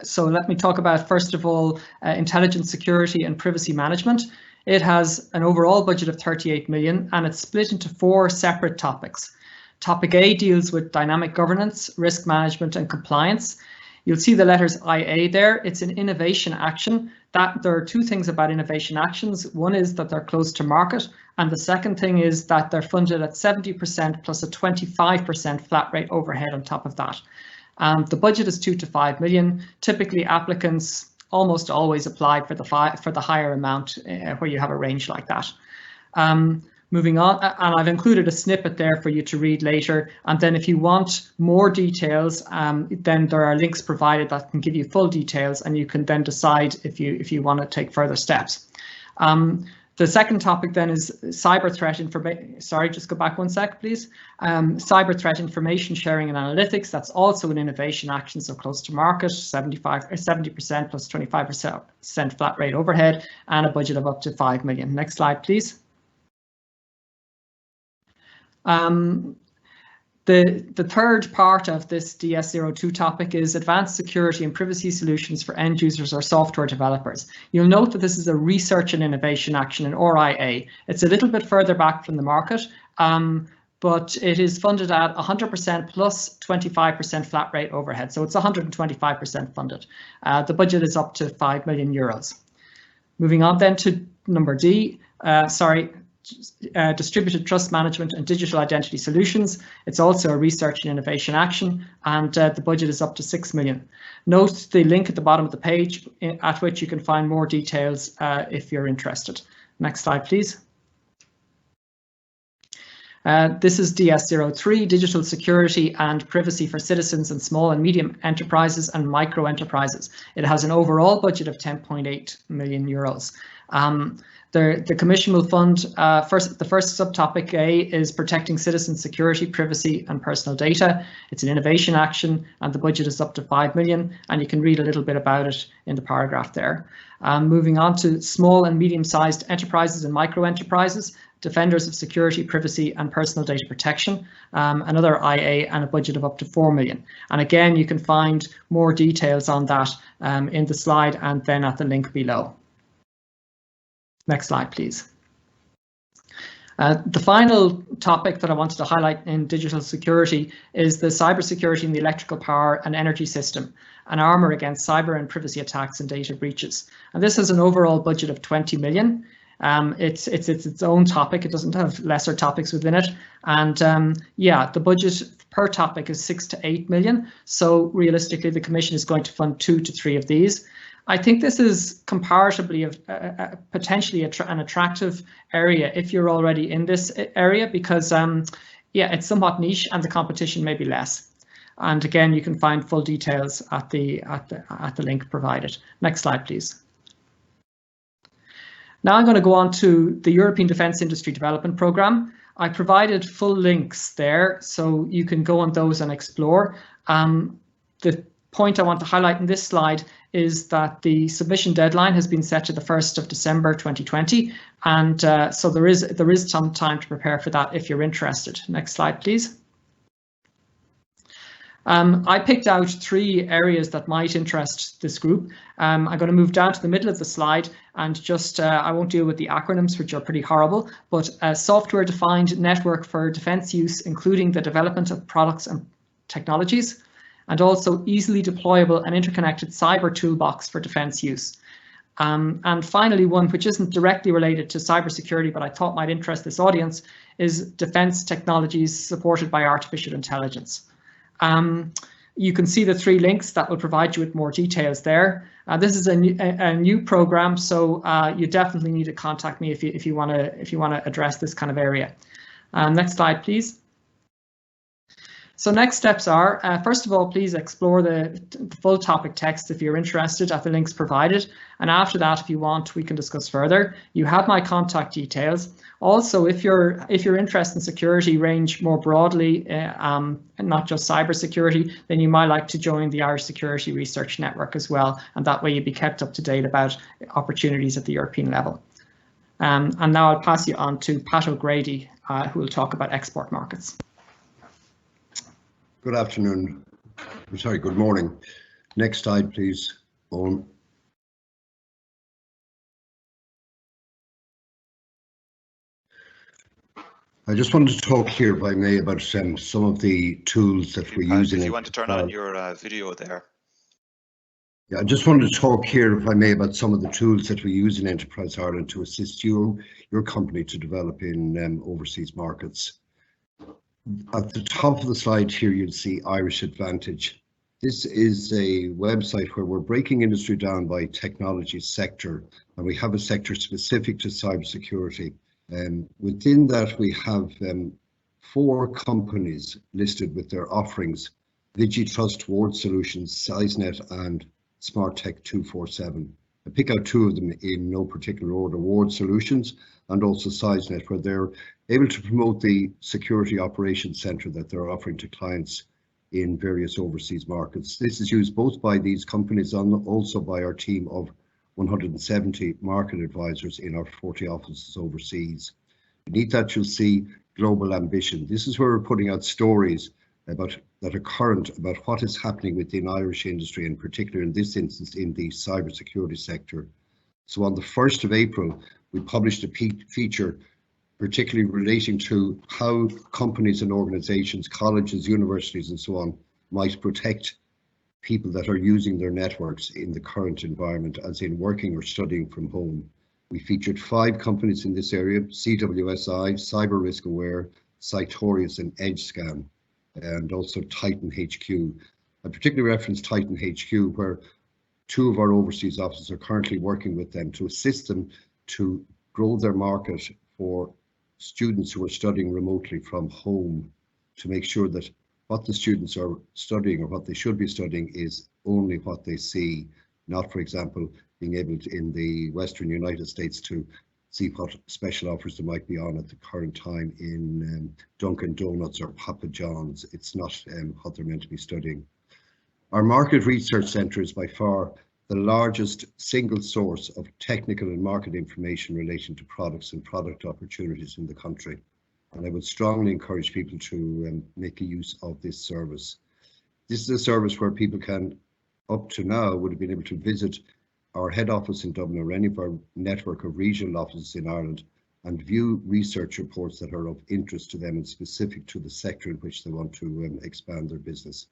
So let me talk about, first of all, intelligence security and privacy management. It has an overall budget of 38 million and it's split into 4 separate topics. Topic A deals with dynamic governance, risk management and compliance. You'll see the letters IA there. It's an innovation action. There are 2 things about innovation actions. One is that they're close to market, and the second thing is that they're funded at 70% plus a 25% flat rate overhead on top of that. The budget is 2 to 5 million. Typically, applicants almost always apply for the higher amount where you have a range like that. Moving on, and I've included a snippet there for you to read later. And then if you want more details, then there are links provided that can give you full details, and you can then decide if you want to take further steps. The second topic then is cyber threat information. Sorry, just go back 1 sec, please. Cyber threat information sharing and analytics. That's also an innovation action, so close to market, 70% plus 25% flat rate overhead, and a budget of up to 5 million. Next slide, please. The third part of this DS02 topic is advanced security and privacy solutions for end users or software developers. You'll note that this is a research and innovation action, an RIA. It's a little bit further back from the market, but it is funded at 100% plus 25% flat rate overhead. So it's 125% funded. The budget is up to 5 million euros. Moving on then to number D, distributed trust management and digital identity solutions. It's also a research and innovation action, and the budget is up to 6 million. Note the link at the bottom of the page at which you can find more details if you're interested. Next slide, please. This is DS03, digital security and privacy for citizens and small and medium enterprises and micro enterprises. It has an overall budget of 10.8 million euros. The Commission will fund the first subtopic A is protecting citizen security, privacy and personal data. It's an innovation action and the budget is up to 5 million, and you can read a little bit about it in the paragraph there. Moving on to small and medium-sized enterprises and micro enterprises, defenders of security, privacy and personal data protection, another IA and a budget of up to 4 million. And again, you can find more details on that in the slide and then at the link below. Next slide, please. The final topic that I wanted to highlight in digital security is the cybersecurity in the electrical power and energy system, an armour against cyber and privacy attacks and data breaches. And this has an overall budget of 20 million. It's its own topic. It doesn't have lesser topics within it. And yeah, the budget per topic is 6 to 8 million. So realistically, the Commission is going to fund 2 to 3 of these. I think this is comparatively potentially an attractive area if you're already in this area, because yeah, it's somewhat niche and the competition may be less. And again, you can find full details at the link provided. Next slide, please. Now I'm going to go on to the European Defence Industry Development Programme. I provided full links there, so you can go on those and explore. The point I want to highlight in this slide is that the submission deadline has been set to the 1st of December 2020, and so there is some time to prepare for that if you're interested. Next slide, please. I picked out 3 areas that might interest this group. I'm going to move down to the middle of the slide and just, I won't deal with the acronyms, which are pretty horrible, but a software-defined network for defence use, including the development of products and technologies, and also easily deployable and interconnected cyber toolbox for defence use. And finally, one which isn't directly related to cybersecurity, but I thought might interest this audience, is defence technologies supported by artificial intelligence. You can see the 3 links that will provide you with more details there. This is a new program, so you definitely need to contact me if you want to address this kind of area. Next slide, please. So next steps are, first of all, please explore the full topic text if you're interested at the links provided. And after that, if you want, we can discuss further. You have my contact details. Also, if your interest in security range more broadly, and not just cybersecurity, then you might like to join the Irish Security Research Network as well. And that way you'll be kept up to date about opportunities at the European level. And now I'll pass you on to Pat O'Grady, who will talk about export markets. Good afternoon. I'm sorry, good morning. Next slide, please, Owen. I just wanted to talk here, if I may, about some of the tools that we're using. If you want to turn on your video there. Yeah, I just wanted to talk here, if I may, about some of the tools that we use in Enterprise Ireland to assist your company to develop in overseas markets. At the top of the slide here, you'll see Irish Advantage. This is a website where we're breaking industry down by technology sector, and we have a sector specific to cybersecurity. Within that, we have 4 companies listed with their offerings: VigiTrust, Ward Solutions, SeisNet, and SmartTech 247. I pick out 2 of them in no particular order: Ward Solutions and also SeisNet, where they're able to promote the security operations center that they're offering to clients in various overseas markets. This is used both by these companies and also by our team of 170 market advisors in our 40 offices overseas. Beneath that, you'll see Global Ambition. This is where we're putting out stories that are current about what is happening within Irish industry, in particular in this instance in the cybersecurity sector. So on the 1st of April, we published a feature particularly relating to how companies and organizations, colleges, universities and so on might protect people that are using their networks in the current environment, as in working or studying from home. We featured 5 companies in this area: CWSI, Cyber Risk Aware, Cytorius and EdgeScan, and also Titan HQ. I particularly referenced Titan HQ, where 2 of our overseas offices are currently working with them to assist them to grow their market for students who are studying remotely from home, to make sure that what the students are studying or what they should be studying is only what they see, not, for example, being able to, in the Western United States, to see what special offers there might be on at the current time in Dunkin' Donuts or Papa John's. It's not what they're meant to be studying. Our market research centre is by far the largest single source of technical and market information relating to products and product opportunities in the country. And I would strongly encourage people to make a use of this service. This is a service where people can, up to now, would have been able to visit our head office in Dublin or any of our network of regional offices in Ireland and view research reports that are of interest to them and specific to the sector in which they want to expand their business.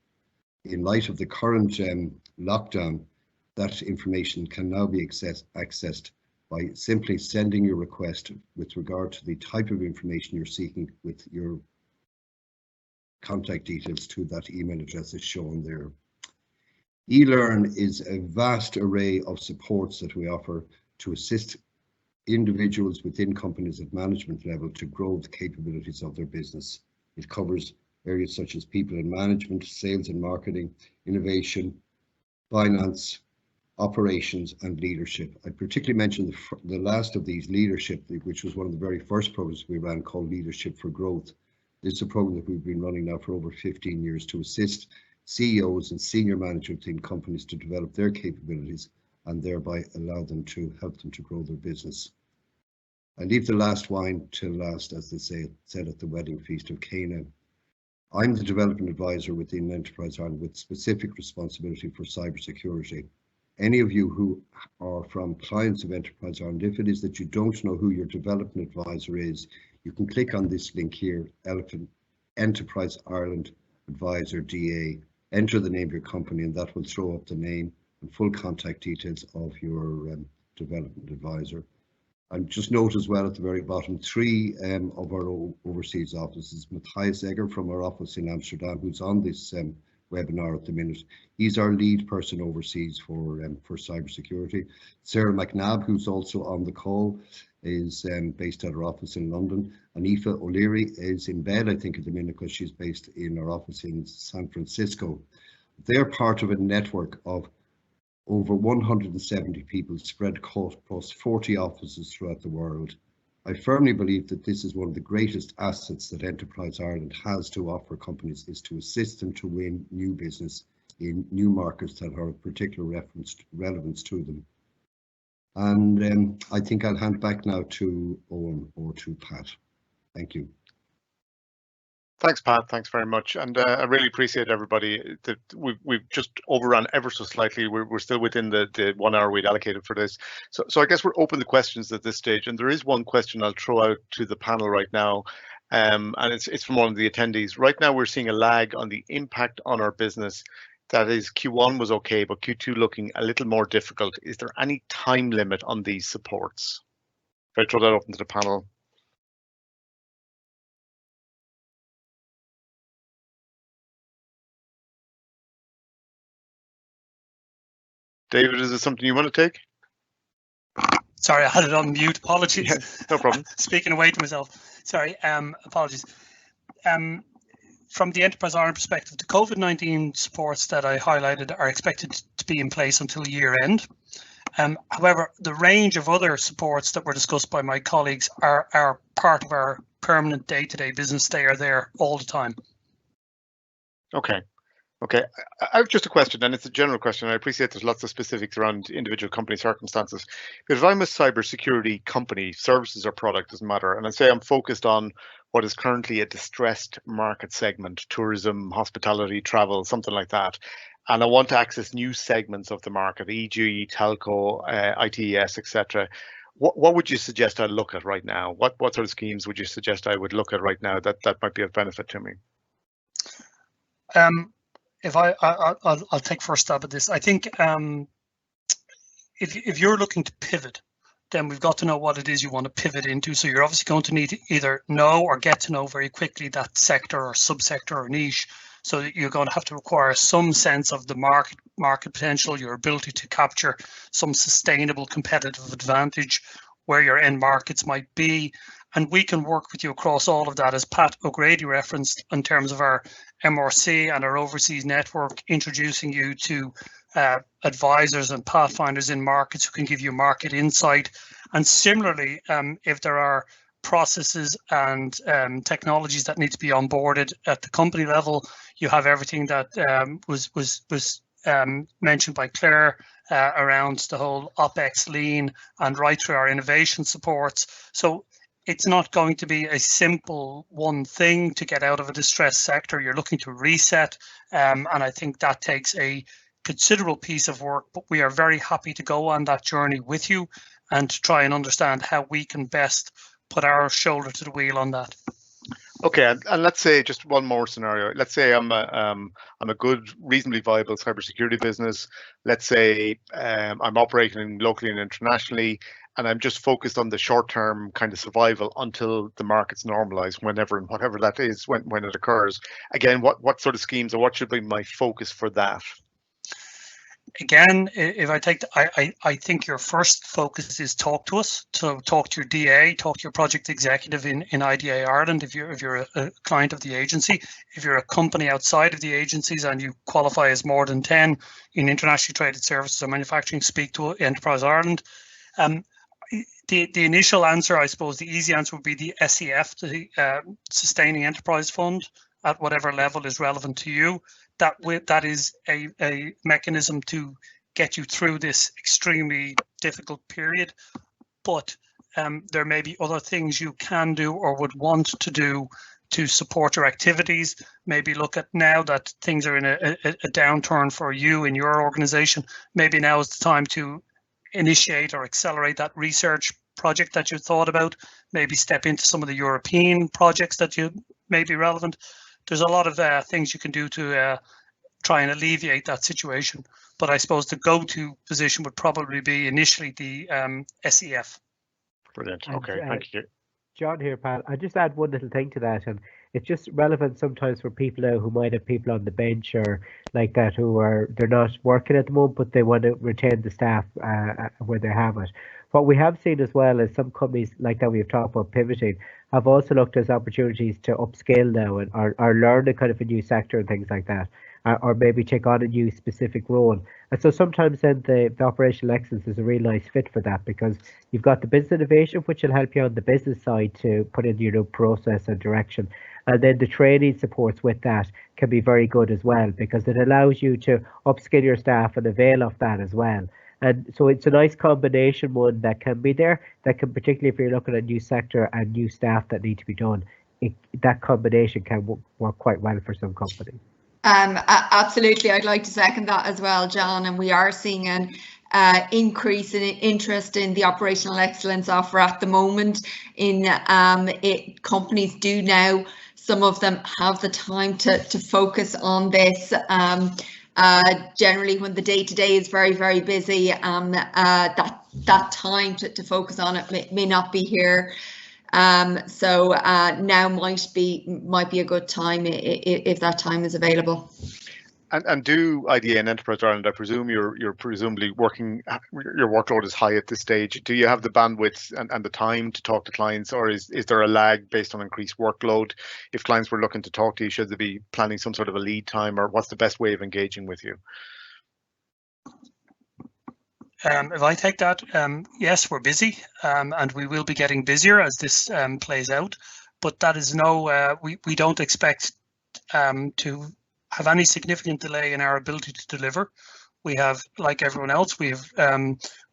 In light of the current lockdown, that information can now be accessed by simply sending your request with regard to the type of information you're seeking with your contact details to that email address as shown there. eLearn is a vast array of supports that we offer to assist individuals within companies at management level to grow the capabilities of their business. It covers areas such as people and management, sales and marketing, innovation, finance, operations and leadership. I particularly mentioned the last of these, leadership, which was one of the very first programs we ran called Leadership for Growth. This is a program that we've been running now for over 15 years to assist CEOs and senior managers in companies to develop their capabilities and thereby allow them to help them to grow their business. I leave the last wine till last, as they said at the wedding feast of Cana. I'm the development advisor within Enterprise Ireland with specific responsibility for cybersecurity. Any of you who are from clients of Enterprise Ireland, if it is that you don't know who your development advisor is, you can click on this link here, Enterprise Ireland Advisor DA, enter the name of your company and that will throw up the name and full contact details of your development advisor. And just note as well at the very bottom, 3 of our overseas offices, Matthias Egger from our office in Amsterdam, who's on this webinar at the minute. He's our lead person overseas for cybersecurity. Sarah McNabb, who's also on the call, is based at our office in London. And Aoife O'Leary is in bed, I think, at the minute because she's based in our office in San Francisco. They're part of a network of over 170 people spread across 40 offices throughout the world. I firmly believe that this is one of the greatest assets that Enterprise Ireland has to offer companies, is to assist them to win new business in new markets that are of particular relevance to them. And I think I'll hand back now to Owen or to Pat. Thank you. Thanks, Pat. Thanks very much. And I really appreciate everybody that we've just overrun ever so slightly. We're still within the 1 hour we'd allocated for this. So I guess we're open to questions at this stage. And there is one question I'll throw out to the panel right now. And it's from one of the attendees. Right now, we're seeing a lag on the impact on our business. That is, Q1 was okay, but Q2 looking a little more difficult. Is there any time limit on these supports? If I throw that open to the panel. David, is it something you want to take? Sorry, I had it on mute. Apologies. Yeah, no problem. Speaking away to myself. Sorry, apologies. From the Enterprise Ireland perspective, the COVID-19 supports that I highlighted are expected to be in place until year end. However, the range of other supports that were discussed by my colleagues are part of our permanent day-to-day business. They are there all the time. Okay. Okay, I have just a question, and it's a general question. I appreciate there's lots of specifics around individual company circumstances. But if I'm a cybersecurity company, services or product, doesn't matter, and I say I'm focused on what is currently a distressed market segment, tourism, hospitality, travel, something like that, and I want to access new segments of the market, e.g. telco, ITES, etc. What would you suggest I look at right now? What sort of schemes would you suggest I would look at right now that might be of benefit to me? If I'll take first stab at this. I think if you're looking to pivot, then we've got to know what it is you want to pivot into. So you're obviously going to need to either know or get to know very quickly that sector or subsector or niche. So you're going to have to require some sense of the market potential, your ability to capture some sustainable competitive advantage, where your end markets might be. And we can work with you across all of that, as Pat O'Grady referenced, in terms of our MRC and our overseas network, introducing you to advisors and pathfinders in markets who can give you market insight And similarly, if there are processes and technologies that need to be onboarded at the company level, you have everything that was mentioned by Claire around the whole OpEx lean and right through our innovation supports. So it's not going to be a simple one thing to get out of a distressed sector. You're looking to reset, and I think that takes a considerable piece of work, but we are very happy to go on that journey with you and to try and understand how we can best put our shoulder to the wheel on that. Okay, and let's say just one more scenario. Let's say I'm a good, reasonably viable cybersecurity business. Let's say I'm operating locally and internationally, and I'm just focused on the short-term kind of survival until the markets normalize, whenever and whatever that is, when it occurs. Again, what sort of schemes or what should be my focus for that? Again, if I take, I think your first focus is talk to us. So talk to your DA, talk to your project executive in IDA Ireland. If you're a client of the agency, if you're a company outside of the agencies and you qualify as more than 10 in internationally traded services or manufacturing, speak to Enterprise Ireland. The initial answer, I suppose, the easy answer would be the SEF, the Sustaining Enterprise Fund, at whatever level is relevant to you. That is a mechanism to get you through this extremely difficult period. But there may be other things you can do or would want to do to support your activities. Maybe look at, now that things are in a downturn for you in your organization, maybe now is the time to initiate or accelerate that research project that you thought about. Maybe step into some of the European projects that you may be relevant. There's a lot of things you can do to try and alleviate that situation. But I suppose the go-to position would probably be initially the SEF. Brilliant. Okay, thank you. John here, Pat. I just add one little thing to that, and it's just relevant sometimes for people now who might have people on the bench or like that they're not working at the moment, but they want to retain the staff where they have it. What we have seen as well is some companies like that we've talked about pivoting have also looked as opportunities to upscale now and or learn a kind of a new sector and things like that, or maybe take on a new specific role. And so sometimes then the operational excellence is a real nice fit for that, because you've got the business innovation, which will help you on the business side to put in your process and direction. And then the training supports with that can be very good as well, because it allows you to upskill your staff and avail of that as well. And so it's a nice combination one that can be there, that can, particularly if you're looking at new sector and new staff that need to be done, that combination can work quite well for some companies. Absolutely, I'd like to second that as well, John. And we are seeing an increase in interest in the operational excellence offer at the moment. Companies do now, some of them have the time to focus on this. Generally, when the day-to-day is very, very busy, that time to focus on it may not be here. So now might be a good time if that time is available. And do IDA and Enterprise Ireland, I presume you're presumably working, your workload is high at this stage. Do you have the bandwidth and the time to talk to clients, or is there a lag based on increased workload? If clients were looking to talk to you, should they be planning some sort of a lead time, or what's the best way of engaging with you? If I take that, yes, we're busy, and we will be getting busier as this plays out. But that is we don't expect to have any significant delay in our ability to deliver. We have, like everyone else, we've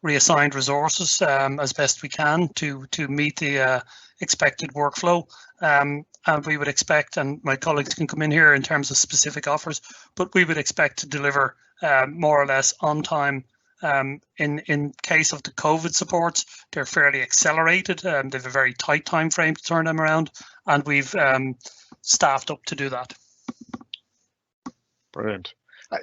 reassigned resources as best we can to meet the expected workflow. And we would expect, and my colleagues can come in here in terms of specific offers, but we would expect to deliver more or less on time. In case of the COVID supports, they're fairly accelerated. They have a very tight time frame to turn them around, and we've staffed up to do that. Brilliant.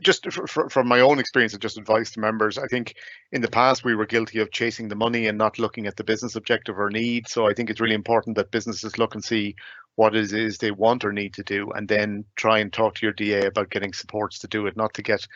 Just from my own experience and just advice to members, I think in the past we were guilty of chasing the money and not looking at the business objective or need. So I think it's really important that businesses look and see what it is they want or need to do, and then try and talk to your DA about getting supports to do it, not to get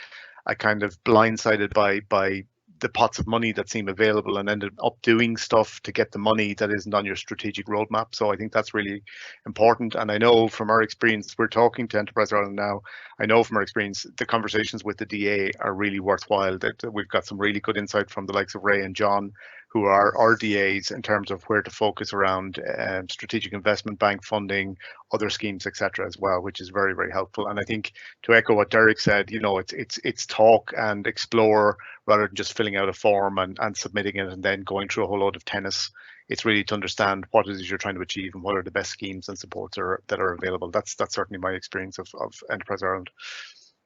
kind of blindsided by the pots of money that seem available and ended up doing stuff to get the money that isn't on your strategic roadmap. So I think that's really important. And I know from our experience, we're talking to Enterprise Ireland now, I know from our experience, the conversations with the DA are really worthwhile. That we've got some really good insight from the likes of Ray and John who are RDAs in terms of where to focus around strategic investment bank funding, other schemes, etc. as well, which is very, very helpful. And I think to echo what Derek said, you know, it's talk and explore rather than just filling out a form and submitting it and then going through a whole load of tennis. It's really to understand what it is you're trying to achieve and what are the best schemes and supports that are available. That's certainly my experience of Enterprise Ireland.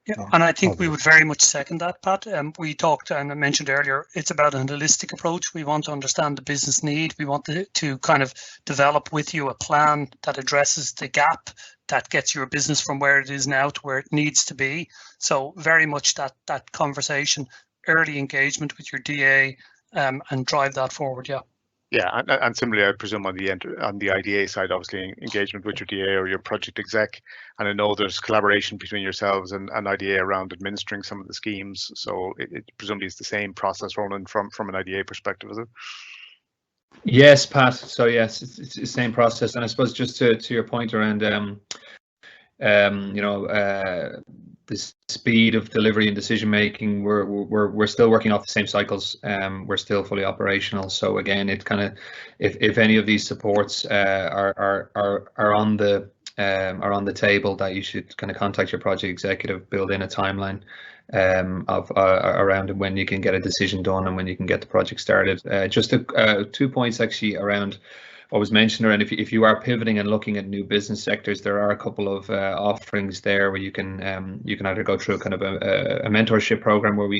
Yeah, and I think we would very much second that, Pat. We talked, and I mentioned earlier, it's about an holistic approach. We want to understand the business need. We want to kind of develop with you a plan that addresses the gap that gets your business from where it is now to where it needs to be. So very much that conversation, early engagement with your DA, and drive that forward. Yeah. Yeah, and similarly, I presume on the IDA side, obviously engagement with your DA or your project exec, and I know there's collaboration between yourselves and IDA around administering some of the schemes. So it presumably is the same process running from an IDA perspective, is it? Yes, Pat. So yes, it's the same process, and I suppose just to your point around the speed of delivery and decision making, we're still working off the same cycles. We're still fully operational. So again, it kind of, if any of these supports are on the table, that you should kind of contact your project executive, build in a timeline of around when you can get a decision done and when you can get the project started. Just 2 points actually around what was mentioned around if you are pivoting and looking at new business sectors, there are a couple of offerings there where you can either go through a kind of a mentorship program where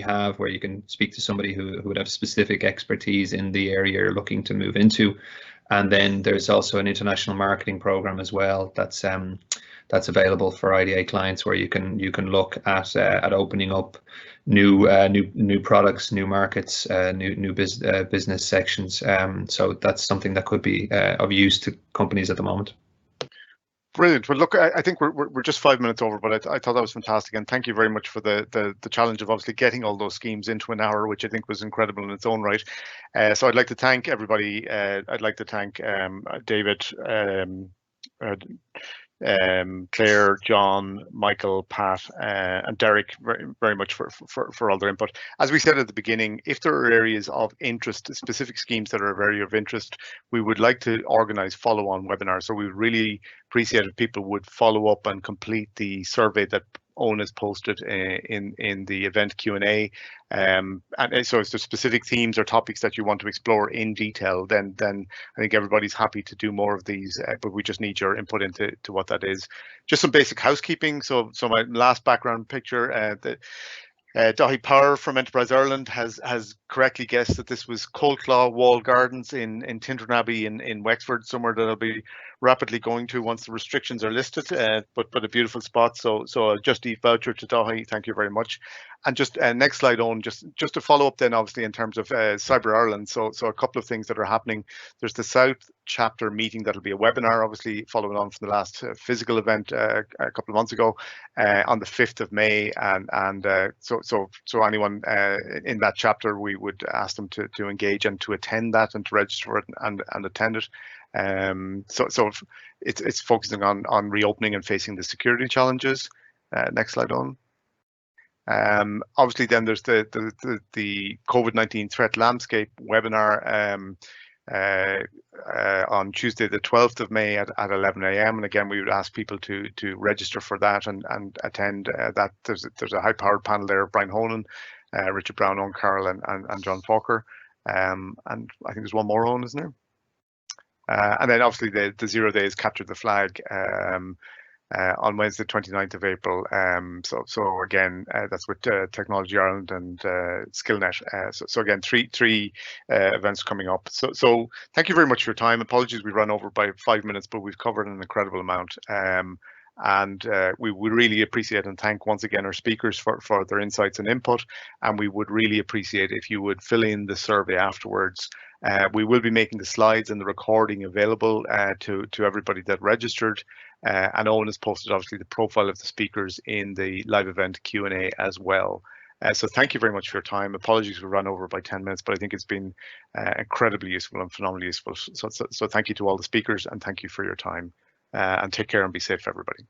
you can speak to somebody who would have specific expertise in the area you're looking to move into, and then there's also an international marketing program as well that's available for IDA clients where you can look at opening up new products, new markets, new business sections. So that's something that could be of use to companies at the moment. Brilliant. Well, look, I think we're just 5 minutes over, but I thought that was fantastic, and thank you very much for the challenge of obviously getting all those schemes into an hour, which I think was incredible in its own right. So I'd like to thank everybody. I'd like to thank David, Claire, John, Michael, Pat, and Derek very, very much for all their input. As we said at the beginning, if there are areas of interest, specific schemes that are of area of interest, we would like to organise follow-on webinars. So we would really appreciate if people would follow up and complete the survey that Owen has posted in the event Q&A. And so if there's specific themes or topics that you want to explore in detail, then I think everybody's happy to do more of these, but we just need your input into what that is. Just some basic housekeeping. So my last background picture, Dahi Power from Enterprise Ireland has correctly guessed that this was Coldclaw Wall Gardens in Tintern in Wexford, somewhere that I'll be rapidly going to once the restrictions are lifted, but a beautiful spot. So a Just Eat voucher to Dahi, thank you very much. And just next slide on, just to follow up then obviously in terms of Cyber Ireland. So a couple of things that are happening. There's the South chapter meeting that'll be a webinar, obviously following on from the last physical event a couple of months ago on the 5th of May, and so anyone in that chapter, we would ask them to engage and to attend that and to register for it and attend it. So it's focusing on reopening and facing the security challenges. Next slide on. Obviously, then there's the COVID-19 threat landscape webinar on Tuesday, the 12th of May at 11 a.m. And again, we would ask people to register for that and attend that. There's a high-powered panel there of Brian Honan, Richard Brown, Owen Carroll, and John Falker. And I think there's one more on, isn't there? And then obviously the 0 days capture the flag on Wednesday, 29th of April. So again, that's with Technology Ireland and SkillNet. So again, three events coming up. So thank you very much for your time. Apologies, we ran over by 5 minutes, but we've covered an incredible amount. And we would really appreciate and thank once again our speakers for their insights and input. And we would really appreciate if you would fill in the survey afterwards. We will be making the slides and the recording available to everybody that registered. And Owen has posted obviously the profile of the speakers in the live event Q&A as well. So thank you very much for your time. Apologies we ran over by 10 minutes, but I think it's been incredibly useful and phenomenally useful. So thank you to all the speakers and thank you for your time. And take care and be safe, everybody.